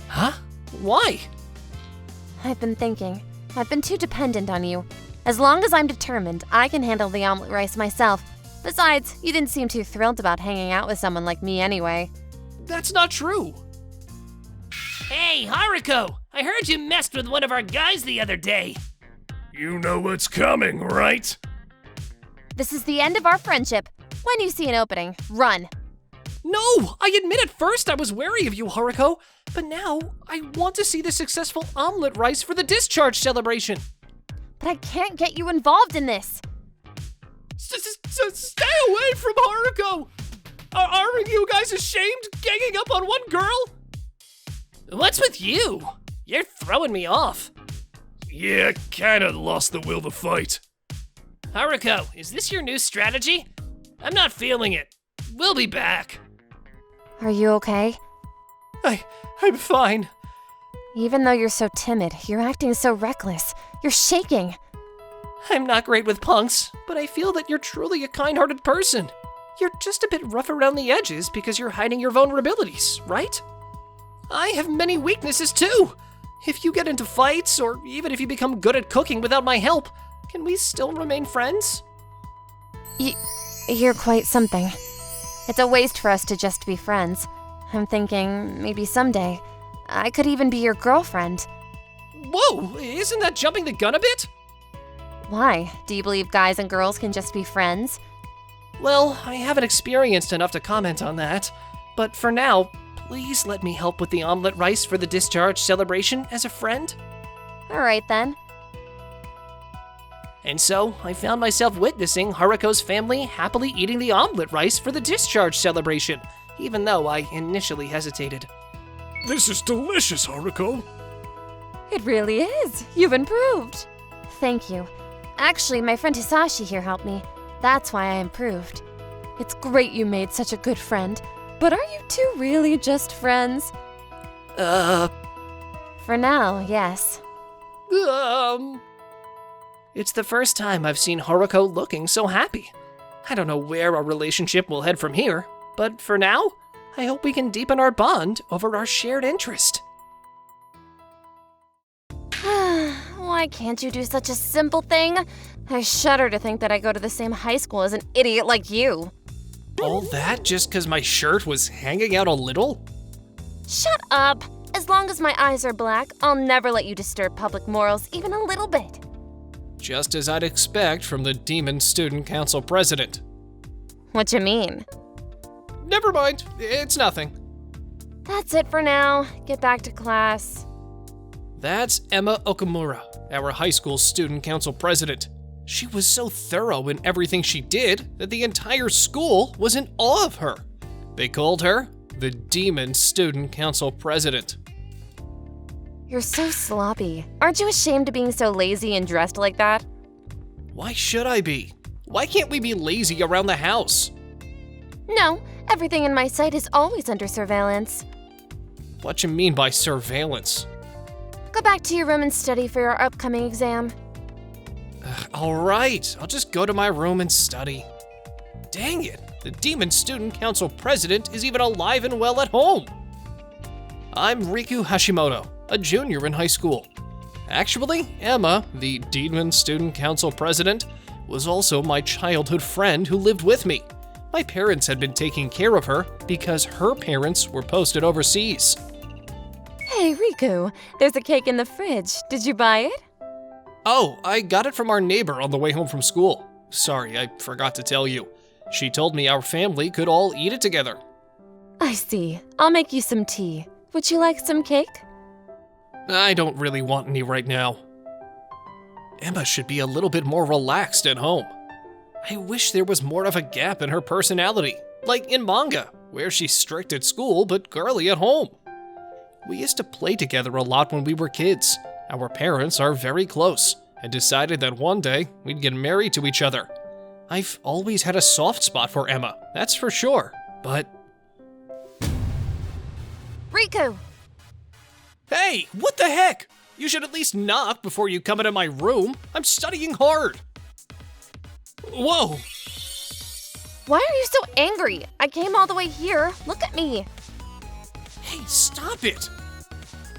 Huh? Why? I've been thinking. I've been too dependent on you. As long as I'm determined, I can handle the omelet rice myself. Besides, you didn't seem too thrilled about hanging out with someone like me anyway. That's not true. Hey, Haruko! I heard you messed with one of our guys the other day. You know what's coming, right? This is the end of our friendship. When you see an opening, run. No! I admit at first I was wary of you, Haruko, but now I want to see the successful omelet rice for the discharge celebration. But I can't get you involved in this. Stay away from Haruko! Aren't you guys ashamed ganging up on one girl? What's with you? You're throwing me off. Yeah, kinda lost the will to fight. Haruko, is this your new strategy? I'm not feeling it. We'll be back. Are you okay? I'm fine. Even though you're so timid, you're acting so reckless. You're shaking. I'm not great with punks, but I feel that you're truly a kind-hearted person. You're just a bit rough around the edges because you're hiding your vulnerabilities, right? I have many weaknesses too. If you get into fights, or even if you become good at cooking without my help, can we still remain friends? You're quite something. It's a waste for us to just be friends. I'm thinking maybe someday I could even be your girlfriend. Whoa, isn't that jumping the gun a bit? Why? Do you believe guys and girls can just be friends? Well, I haven't experienced enough to comment on that, but for now, please let me help with the omelet rice for the discharge celebration as a friend. All right then. And so, I found myself witnessing Haruko's family happily eating the omelet rice for the discharge celebration, even though I initially hesitated. This is delicious, Haruko. It really is. You've improved. Thank you. Actually, my friend Hisashi here helped me. That's why I improved. It's great you made such a good friend. But are you two really just friends? For now, yes. It's the first time I've seen Haruko looking so happy. I don't know where our relationship will head from here, but for now, I hope we can deepen our bond over our shared interest. Why can't you do such a simple thing? I shudder to think that I go to the same high school as an idiot like you. All that just because my shirt was hanging out a little? Shut up! As long as my eyes are black, I'll never let you disturb public morals even a little bit. Just as I'd expect from the Demon Student Council president. What you mean? Never mind, it's nothing. That's it for now. Get back to class. That's Emma Okamura, our high school student council president. She was so thorough in everything she did that the entire school was in awe of her. They called her the Demon Student Council president. You're so sloppy. Aren't you ashamed of being so lazy and dressed like that? Why should I be? Why can't we be lazy around the house? No, everything in my sight is always under surveillance. What you mean by surveillance? Go back to your room and study for your upcoming exam. All right, I'll just go to my room and study. Dang it, the Demon Student Council president is even alive and well at home. I'm Riku Hashimoto, a junior in high school. Actually, Emma, the Demon Student Council president, was also my childhood friend who lived with me. My parents had been taking care of her because her parents were posted overseas. Hey, Riku, there's a cake in the fridge. Did you buy it? Oh, I got it from our neighbor on the way home from school. Sorry, I forgot to tell you. She told me our family could all eat it together. I see. I'll make you some tea. Would you like some cake? I don't really want any right now. Emma should be a little bit more relaxed at home. I wish there was more of a gap in her personality, like in Manga, where she's strict at school but girly at home. We used to play together a lot when we were kids. Our parents are very close and decided that one day we'd get married to each other. I've always had a soft spot for Emma, that's for sure, but... Riku! Hey, what the heck? You should at least knock before you come into my room. I'm studying hard. Whoa! Why are you so angry? I came all the way here. Look at me. Hey, stop it!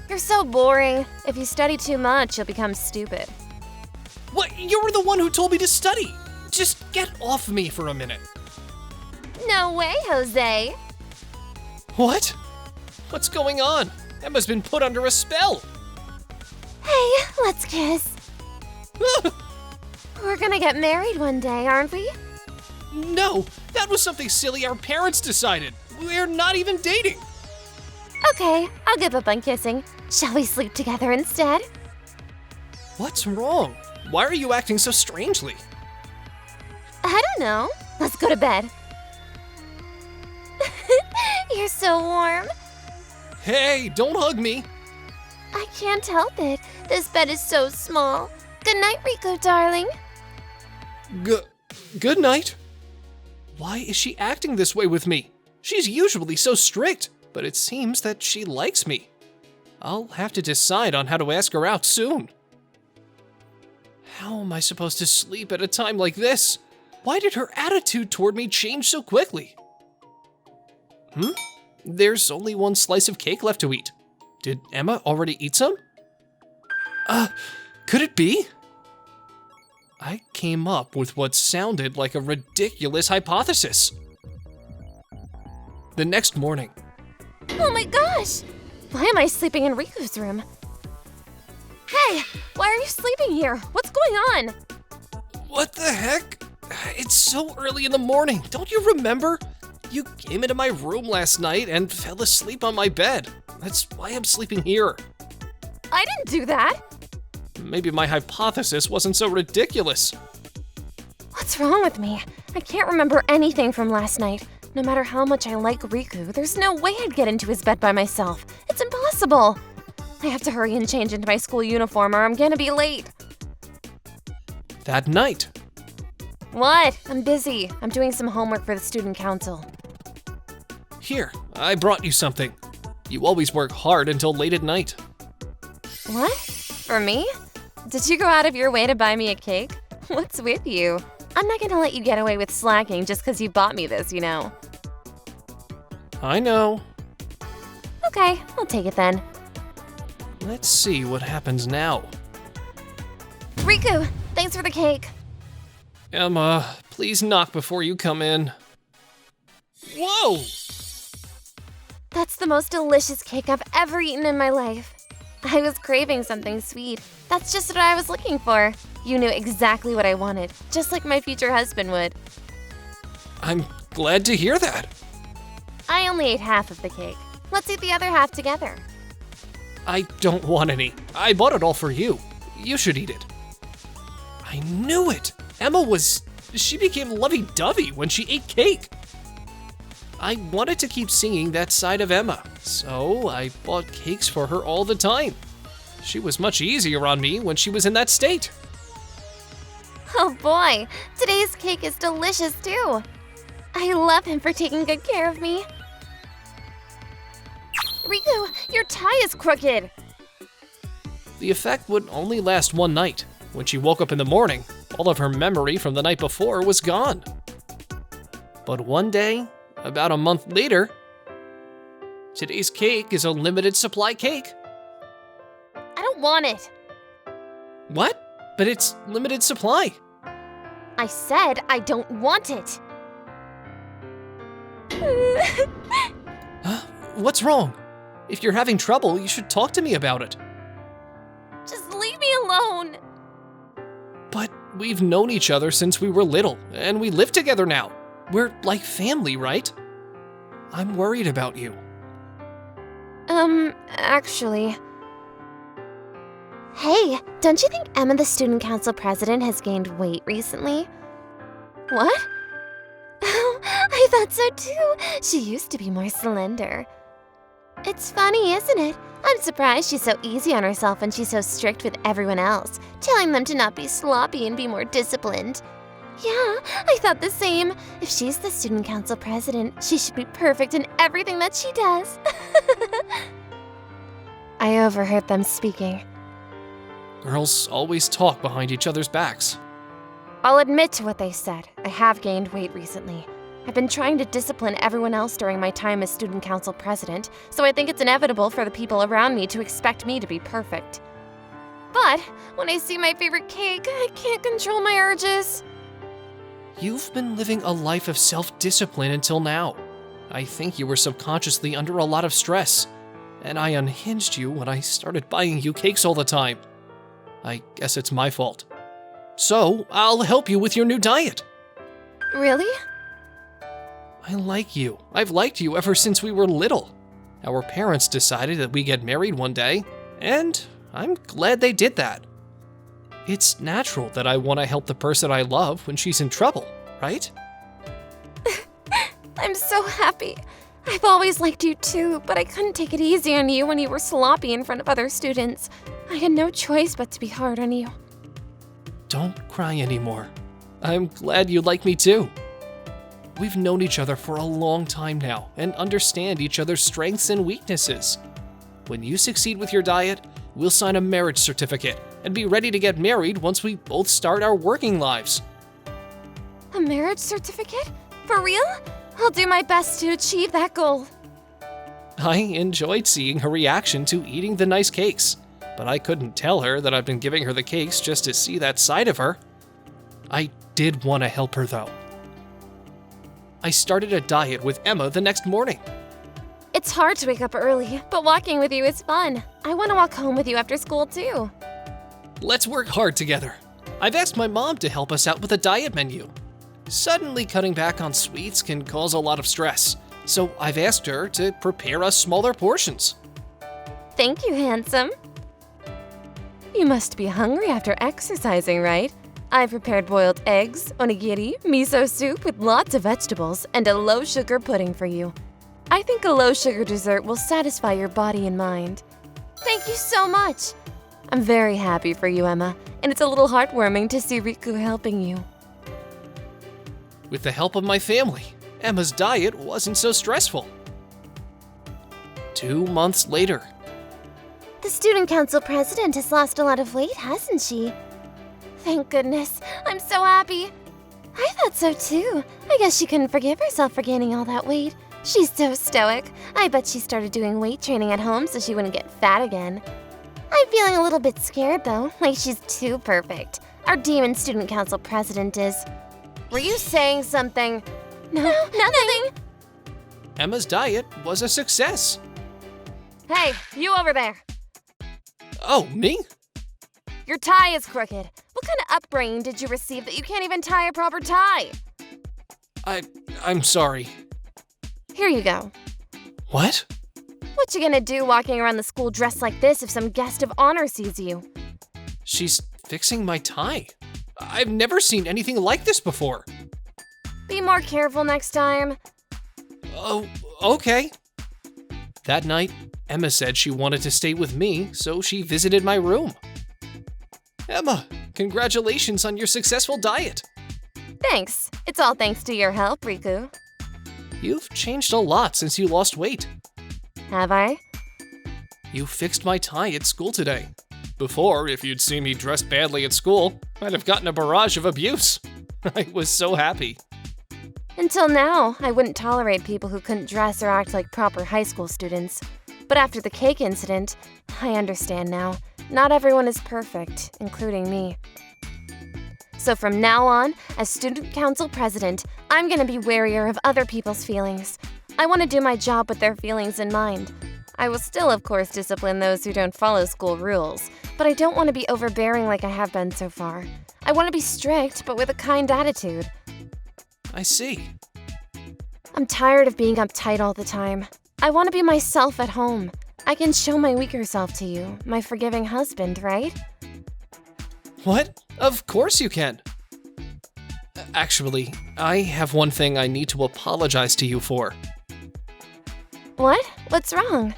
You're so boring. If you study too much, you'll become stupid. What? You were the one who told me to study! Just get off me for a minute. No way, Jose. What? What's going on? Emma's been put under a spell. Hey, let's kiss. We're gonna get married one day, aren't we? No, that was something silly our parents decided. We're not even dating. Okay, I'll give up on kissing. Shall we sleep together instead? What's wrong? Why are you acting so strangely? I don't know. Let's go to bed. You're so warm. Hey, don't hug me. I can't help it. This bed is so small. Good night, Riku, darling. Good night. Why is she acting this way with me? She's usually so strict, but it seems that she likes me. I'll have to decide on how to ask her out soon. How am I supposed to sleep at a time like this? Why did her attitude toward me change so quickly? There's only one slice of cake left to eat. Did Emma already eat some? Could it be? I came up with what sounded like a ridiculous hypothesis. The next morning. Oh my gosh! Why am I sleeping in Riku's room? Hey, why are you sleeping here? What's going on? What the heck? It's so early in the morning, don't you remember? You came into my room last night and fell asleep on my bed. That's why I'm sleeping here. I didn't do that. Maybe my hypothesis wasn't so ridiculous. What's wrong with me? I can't remember anything from last night. No matter how much I like Riku, there's no way I'd get into his bed by myself. It's impossible. I have to hurry and change into my school uniform or I'm gonna be late. That night. What? I'm busy. I'm doing some homework for the student council. Here, I brought you something. You always work hard until late at night. What? For me? Did you go out of your way to buy me a cake? What's with you? I'm not gonna let you get away with slacking just because you bought me this, you know. I know. Okay, I'll take it then. Let's see what happens now. Riku, thanks for the cake. Emma, please knock before you come in. Whoa! That's the most delicious cake I've ever eaten in my life. I was craving something sweet. That's just what I was looking for. You knew exactly what I wanted, just like my future husband would. I'm glad to hear that. I only ate half of the cake. Let's eat the other half together. I don't want any. I bought it all for you. You should eat it. I knew it. She became lovey-dovey when she ate cake. I wanted to keep seeing that side of Emma, so I bought cakes for her all the time. She was much easier on me when she was in that state. Oh boy, today's cake is delicious too. I love him for taking good care of me. Riku, your tie is crooked. The effect would only last one night. When she woke up in the morning, all of her memory from the night before was gone. But one day, about a month later, today's cake is a limited supply cake. I don't want it. What? But it's limited supply. I said I don't want it. What's wrong? If you're having trouble, you should talk to me about it. Just leave me alone. But we've known each other since we were little, and we live together now. We're like family, right? I'm worried about you. Actually. Hey, don't you think Emma, the student council president, has gained weight recently? What? Oh, I thought so too. She used to be more slender. It's funny, isn't it? I'm surprised she's so easy on herself and she's so strict with everyone else, telling them to not be sloppy and be more disciplined. Yeah, I thought the same. If she's the student council president, she should be perfect in everything that she does. I overheard them speaking. Girls always talk behind each other's backs. I'll admit to what they said. I have gained weight recently. I've been trying to discipline everyone else during my time as student council president, so I think it's inevitable for the people around me to expect me to be perfect. But when I see my favorite cake, I can't control my urges. You've been living a life of self-discipline until now. I think you were subconsciously under a lot of stress, and I unhinged you when I started buying you cakes all the time. I guess it's my fault. So, I'll help you with your new diet. Really? I like you. I've liked you ever since we were little. Our parents decided that we get married one day, and I'm glad they did that. It's natural that I want to help the person I love when she's in trouble, right? I'm so happy. I've always liked you too, but I couldn't take it easy on you when you were sloppy in front of other students. I had no choice but to be hard on you. Don't cry anymore. I'm glad you like me too. We've known each other for a long time now and understand each other's strengths and weaknesses. When you succeed with your diet, we'll sign a marriage certificate and be ready to get married once we both start our working lives. A marriage certificate? For real? I'll do my best to achieve that goal. I enjoyed seeing her reaction to eating the nice cakes, but I couldn't tell her that I've been giving her the cakes just to see that side of her. I did want to help her though. I started a diet with Emma the next morning. It's hard to wake up early, but walking with you is fun. I want to walk home with you after school too. Let's work hard together. I've asked my mom to help us out with a diet menu. Suddenly cutting back on sweets can cause a lot of stress, so I've asked her to prepare us smaller portions. Thank you, handsome. You must be hungry after exercising, right? I prepared boiled eggs, onigiri, miso soup with lots of vegetables, and a low-sugar pudding for you. I think a low-sugar dessert will satisfy your body and mind. Thank you so much. I'm very happy for you, Emma, and it's a little heartwarming to see Riku helping you. With the help of my family, Emma's diet wasn't so stressful. 2 months later. The student council president has lost a lot of weight, hasn't she? Thank goodness. I'm so happy. I thought so too. I guess she couldn't forgive herself for gaining all that weight. She's so stoic. I bet she started doing weight training at home so she wouldn't get fat again. I'm feeling a little bit scared though, like she's too perfect. Our demon student council president is. Were you saying something? No, nothing. Emma's diet was a success. Hey, you over there. Oh, me? Your tie is crooked. What kind of upbringing did you receive that you can't even tie a proper tie? I'm sorry. Here you go. What? What you gonna do walking around the school dressed like this if some guest of honor sees you? She's fixing my tie. I've never seen anything like this before. Be more careful next time. Oh, okay. That night, Emma said she wanted to stay with me, so she visited my room. Emma, congratulations on your successful diet. Thanks. It's all thanks to your help, Riku. You've changed a lot since you lost weight. Have I? You fixed my tie at school today. Before, if you'd seen me dressed badly at school, I'd have gotten a barrage of abuse. I was so happy. Until now, I wouldn't tolerate people who couldn't dress or act like proper high school students. But after the cake incident, I understand now. Not everyone is perfect, including me. So from now on, as student council president, I'm gonna be warier of other people's feelings. I want to do my job with their feelings in mind. I will still, of course, discipline those who don't follow school rules, but I don't want to be overbearing like I have been so far. I want to be strict, but with a kind attitude. I see. I'm tired of being uptight all the time. I want to be myself at home. I can show my weaker self to you, my forgiving husband, right? What? Of course you can. Actually, I have one thing I need to apologize to you for. What? What's wrong?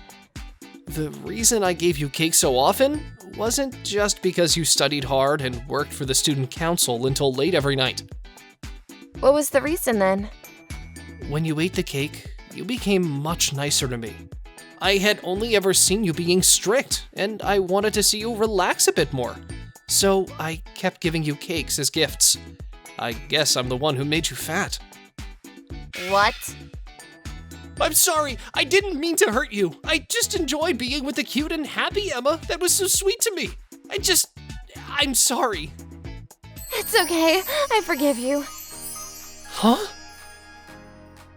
The reason I gave you cake so often wasn't just because you studied hard and worked for the student council until late every night. What was the reason then? When you ate the cake, you became much nicer to me. I had only ever seen you being strict, and I wanted to see you relax a bit more. So I kept giving you cakes as gifts. I guess I'm the one who made you fat. What? I'm sorry, I didn't mean to hurt you. I just enjoyed being with the cute and happy Emma that was so sweet to me. I'm sorry. It's okay. I forgive you. Huh?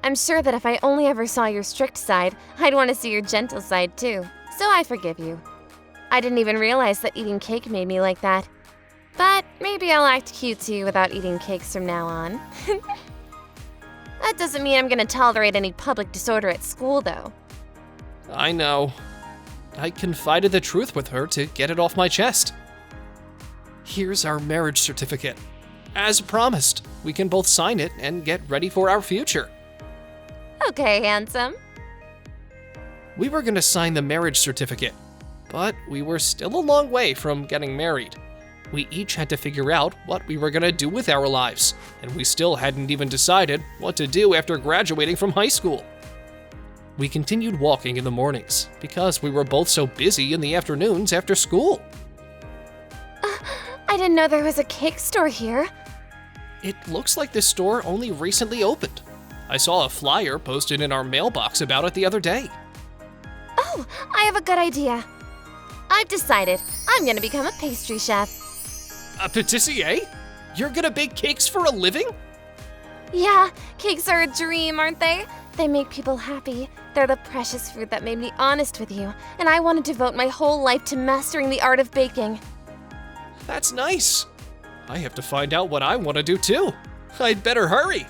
I'm sure that if I only ever saw your strict side, I'd want to see your gentle side too. So I forgive you. I didn't even realize that eating cake made me like that. But maybe I'll act cute to you without eating cakes from now on. That doesn't mean I'm gonna tolerate any public disorder at school, though. I know. I confided the truth with her to get it off my chest. Here's our marriage certificate. As promised, we can both sign it and get ready for our future. Okay, handsome. We were gonna sign the marriage certificate, but we were still a long way from getting married. We each had to figure out what we were gonna do with our lives, and we still hadn't even decided what to do after graduating from high school. We continued walking in the mornings because we were both so busy in the afternoons after school. I didn't know there was a cake store here. It looks like this store only recently opened. I saw a flyer posted in our mailbox about it the other day. Oh, I have a good idea. I've decided I'm gonna become a pastry chef. A patissier? You're gonna bake cakes for a living? Yeah, cakes are a dream, aren't they? They make people happy. They're the precious fruit that made me honest with you, and I want to devote my whole life to mastering the art of baking. That's nice. I have to find out what I want to do too. I'd better hurry.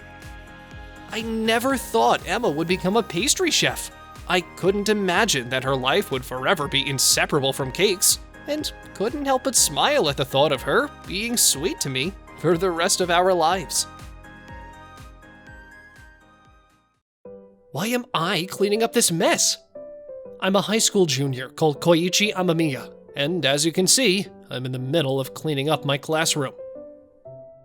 I never thought Emma would become a pastry chef. I couldn't imagine that her life would forever be inseparable from cakes, and couldn't help but smile at the thought of her being sweet to me for the rest of our lives. Why am I cleaning up this mess? I'm a high school junior called Koichi Amamiya, and as you can see, I'm in the middle of cleaning up my classroom.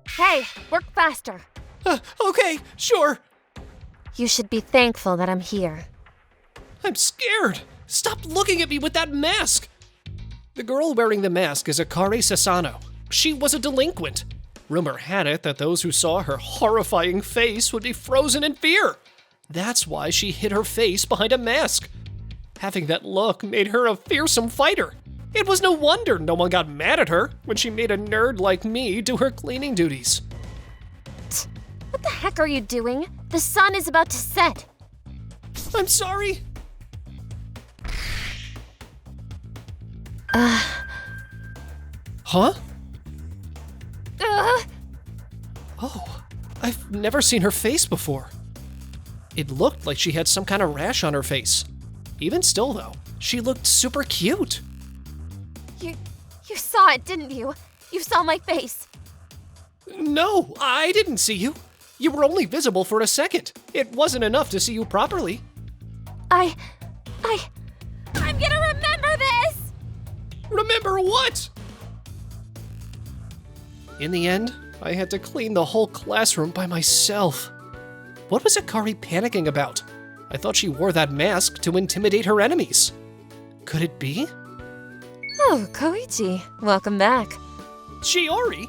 Hey, work faster. Okay, sure. You should be thankful that I'm here. I'm scared. Stop looking at me with that mask. The girl wearing the mask is Akari Sasano. She was a delinquent. Rumor had it that those who saw her horrifying face would be frozen in fear. That's why she hid her face behind a mask. Having that look made her a fearsome fighter. It was no wonder no one got mad at her when she made a nerd like me do her cleaning duties. What the heck are you doing? The sun is about to set. I'm sorry. Huh? Oh, I've never seen her face before. It looked like she had some kind of rash on her face. Even still though, she looked super cute. You saw it, didn't you? You saw my face. No, I didn't see you. You were only visible for a second. It wasn't enough to see you properly. I'm gonna remember this! Remember what? In the end, I had to clean the whole classroom by myself. What was Akari panicking about? I thought she wore that mask to intimidate her enemies. Could it be? Oh, Koichi, welcome back. Shiori?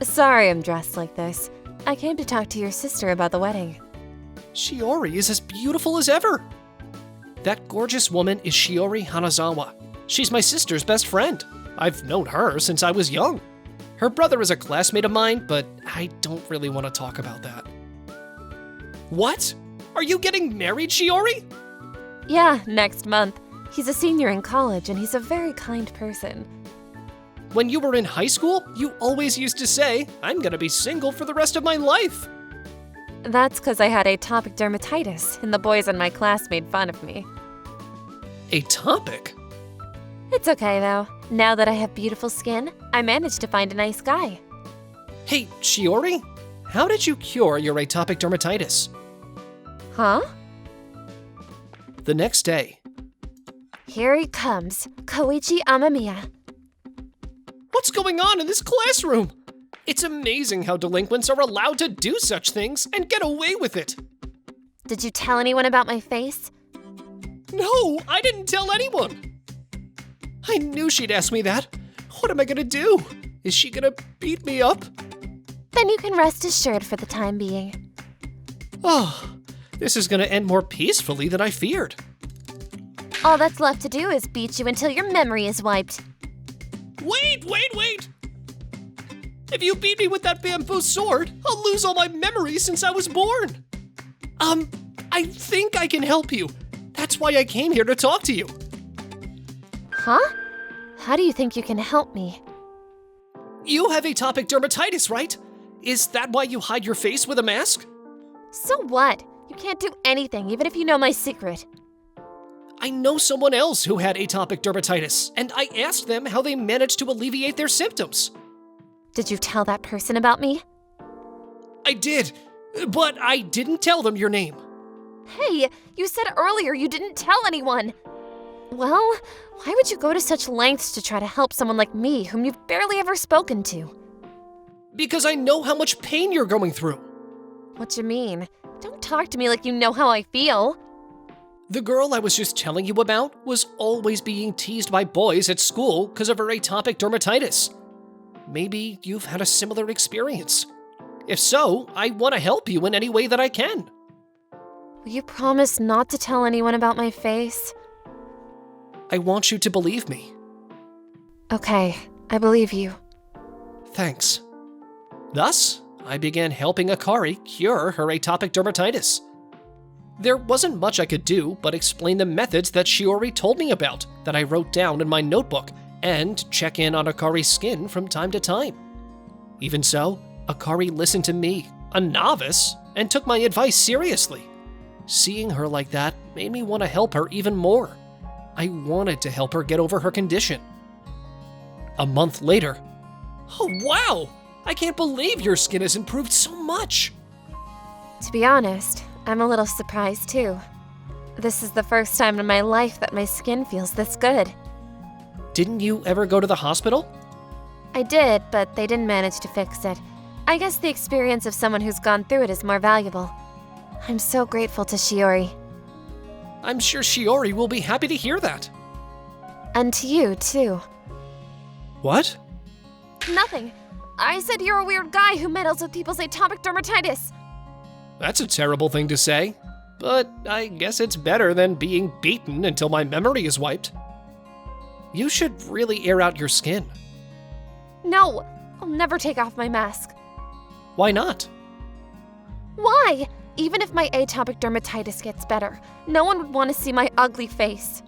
Sorry I'm dressed like this. I came to talk to your sister about the wedding. Shiori is as beautiful as ever. That gorgeous woman is Shiori Hanazawa. She's my sister's best friend. I've known her since I was young. Her brother is a classmate of mine, but I don't really want to talk about that. What? Are you getting married, Shiori? Yeah, next month. He's a senior in college and he's a very kind person. When you were in high school, you always used to say, I'm gonna be single for the rest of my life. That's because I had atopic dermatitis and the boys in my class made fun of me. Atopic? It's okay though. Now that I have beautiful skin, I managed to find a nice guy. Hey, Shiori, how did you cure your atopic dermatitis? Huh? The next day. Here he comes, Koichi Amamiya. What's going on in this classroom? It's amazing how delinquents are allowed to do such things and get away with it. Did you tell anyone about my face? No, I didn't tell anyone. I knew she'd ask me that. What am I gonna do? Is she gonna beat me up? Then you can rest assured for the time being. Oh, this is gonna end more peacefully than I feared. All that's left to do is beat you until your memory is wiped. Wait! If you beat me with that bamboo sword, I'll lose all my memories since I was born. I think I can help you. That's why I came here to talk to you. Huh? How do you think you can help me? You have atopic dermatitis, right? Is that why you hide your face with a mask? So what? You can't do anything, even if you know my secret. I know someone else who had atopic dermatitis, and I asked them how they managed to alleviate their symptoms. Did you tell that person about me? I did, but I didn't tell them your name. Hey, you said earlier you didn't tell anyone. Well, why would you go to such lengths to try to help someone like me whom you've barely ever spoken to? Because I know how much pain you're going through. What you mean? Don't talk to me like you know how I feel. The girl I was just telling you about was always being teased by boys at school because of her atopic dermatitis. Maybe you've had a similar experience. If so, I want to help you in any way that I can. Will you promise not to tell anyone about my face? I want you to believe me. Okay, I believe you. Thanks. Thus, I began helping Akari cure her atopic dermatitis. There wasn't much I could do but explain the methods that Shiori told me about that I wrote down in my notebook and check in on Akari's skin from time to time. Even so, Akari listened to me, a novice, and took my advice seriously. Seeing her like that made me want to help her even more. I wanted to help her get over her condition. A month later, oh wow! I can't believe your skin has improved so much! To be honest, I'm a little surprised too. This is the first time in my life that my skin feels this good. Didn't you ever go to the hospital? I did, but they didn't manage to fix it. I guess the experience of someone who's gone through it is more valuable. I'm so grateful to Shiori. I'm sure Shiori will be happy to hear that. And to you, too. What? Nothing. I said you're a weird guy who meddles with people's atopic dermatitis. That's a terrible thing to say, but I guess it's better than being beaten until my memory is wiped. You should really air out your skin. No, I'll never take off my mask. Why not? Why? Even if my atopic dermatitis gets better, no one would want to see my ugly face.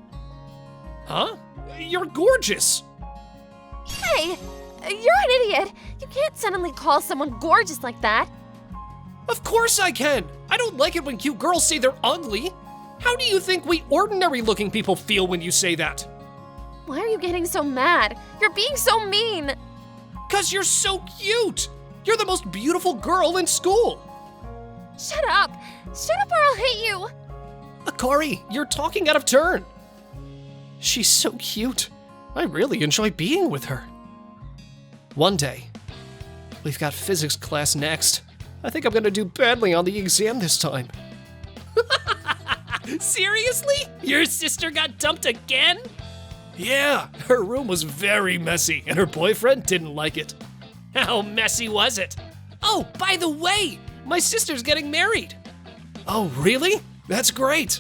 Huh? You're gorgeous! Hey, you're an idiot. You can't suddenly call someone gorgeous like that. Of course I can! I don't like it when cute girls say they're ugly. How do you think we ordinary-looking people feel when you say that? Why are you getting so mad? You're being so mean. 'Cause you're so cute! You're the most beautiful girl in school! Shut up! Shut up or I'll hit you! Akari, you're talking out of turn. She's so cute. I really enjoy being with her. One day, we've got physics class next. I think I'm gonna do badly on the exam this time. Seriously? Your sister got dumped again? Yeah, her room was very messy and her boyfriend didn't like it. How messy was it? Oh, by the way, my sister's getting married. Oh, really? That's great.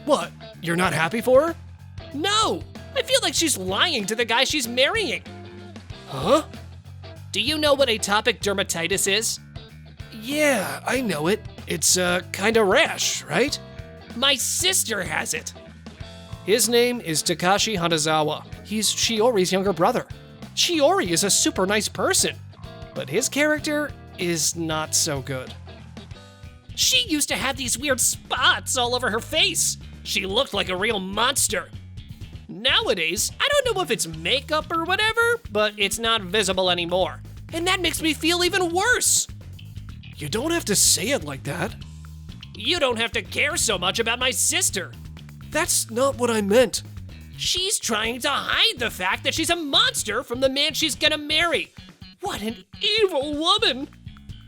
What? You're not happy for her? No, I feel like she's lying to the guy she's marrying. Huh? Do you know what atopic dermatitis is? Yeah, I know it. It's kinda rash, right? My sister has it. His name is Takashi Hanazawa. He's Shiori's younger brother. Shiori is a super nice person, but his character is not so good. She used to have these weird spots all over her face. She looked like a real monster. Nowadays, I don't know if it's makeup or whatever, but it's not visible anymore. And that makes me feel even worse. You don't have to say it like that. You don't have to care so much about my sister. That's not what I meant. She's trying to hide the fact that she's a monster from the man she's gonna marry. What an evil woman.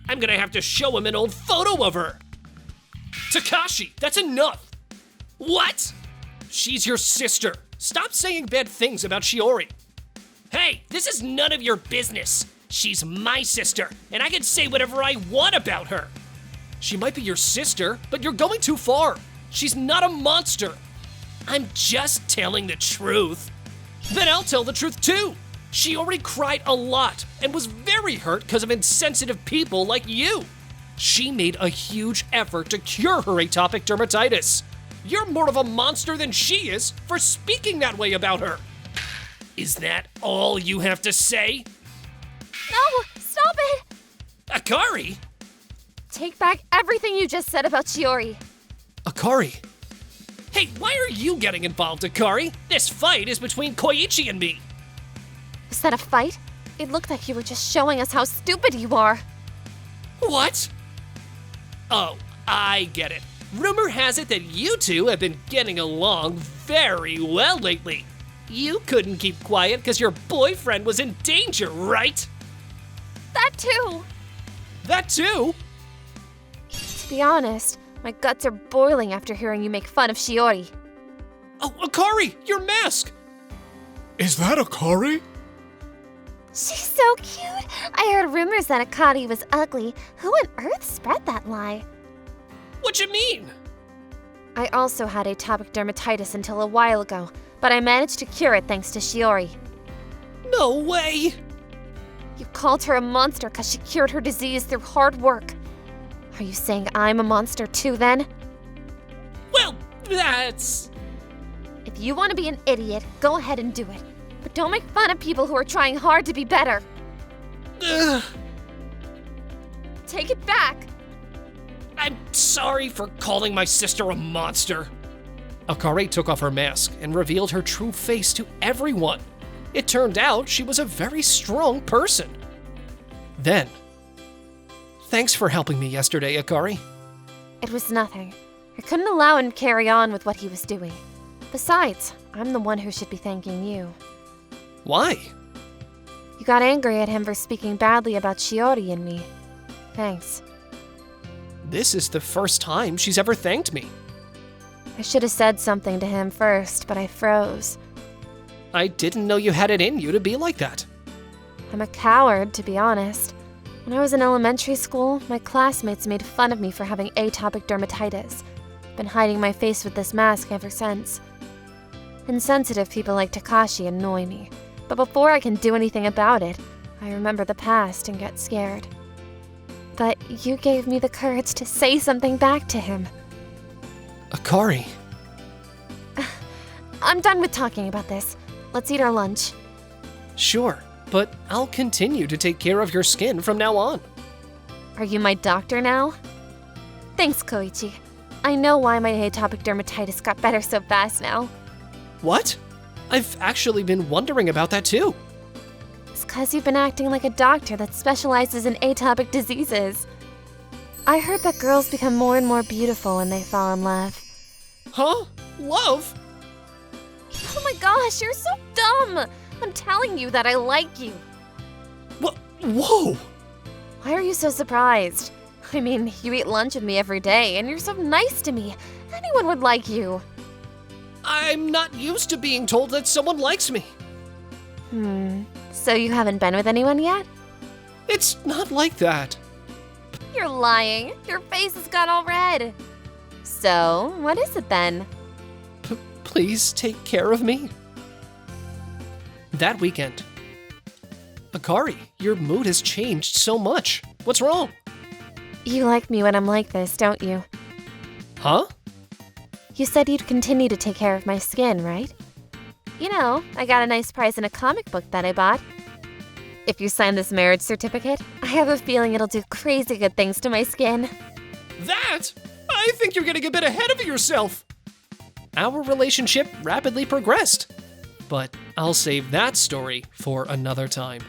I'm gonna have to show him an old photo of her. Takashi, that's enough. What? She's your sister. Stop saying bad things about Shiori. Hey, this is none of your business. She's my sister, and I can say whatever I want about her. She might be your sister, but you're going too far. She's not a monster. I'm just telling the truth. Then I'll tell the truth too. Shiori cried a lot and was very hurt because of insensitive people like you. She made a huge effort to cure her atopic dermatitis. You're more of a monster than she is for speaking that way about her. Is that all you have to say? No, stop it! Akari? Take back everything you just said about Shiori. Akari. Hey, why are you getting involved, Akari? This fight is between Koichi and me. Was that a fight? It looked like you were just showing us how stupid you are. What? Oh, I get it. Rumor has it that you two have been getting along very well lately. You couldn't keep quiet because your boyfriend was in danger, right? That too! That too? To be honest, my guts are boiling after hearing you make fun of Shiori. Oh, Akari, your mask! Is that Akari? She's so cute! I heard rumors that Akari was ugly. Who on earth spread that lie? What you mean? I also had atopic dermatitis until a while ago, but I managed to cure it thanks to Shiori. No way! You called her a monster because she cured her disease through hard work. Are you saying I'm a monster too then? Well, that's... If you want to be an idiot, go ahead and do it. But don't make fun of people who are trying hard to be better. Ugh. Take it back. I'm sorry for calling my sister a monster. Akari took off her mask and revealed her true face to everyone. It turned out she was a very strong person. Then, thanks for helping me yesterday, Akari. It was nothing. I couldn't allow him to carry on with what he was doing. Besides, I'm the one who should be thanking you. Why? You got angry at him for speaking badly about Shiori and me. Thanks. This is the first time she's ever thanked me. I should have said something to him first, but I froze. I didn't know you had it in you to be like that. I'm a coward, to be honest. When I was in elementary school, my classmates made fun of me for having atopic dermatitis. Been hiding my face with this mask ever since. Insensitive people like Takashi annoy me, but before I can do anything about it, I remember the past and get scared. But you gave me the courage to say something back to him. Akari. I'm done with talking about this. Let's eat our lunch. Sure, but I'll continue to take care of your skin from now on. Are you my doctor now? Thanks, Koichi. I know why my atopic dermatitis got better so fast now. What? I've actually been wondering about that too. It's 'cause you've been acting like a doctor that specializes in atopic diseases. I heard that girls become more and more beautiful when they fall in love. Huh? Love? Oh my gosh, you're so dumb! I'm telling you that I like you. Whoa! Why are you so surprised? I mean, you eat lunch with me every day, and you're so nice to me. Anyone would like you. I'm not used to being told that someone likes me. So you haven't been with anyone yet? It's not like that. You're lying. Your face has got all red. So, what is it then? Please take care of me. That weekend, Akari, your mood has changed so much. What's wrong? You like me when I'm like this, don't you? Huh? You said you'd continue to take care of my skin, right? You know, I got a nice prize in a comic book that I bought. If you sign this marriage certificate, I have a feeling it'll do crazy good things to my skin. That? I think you're getting a bit ahead of yourself. Our relationship rapidly progressed. But I'll save that story for another time.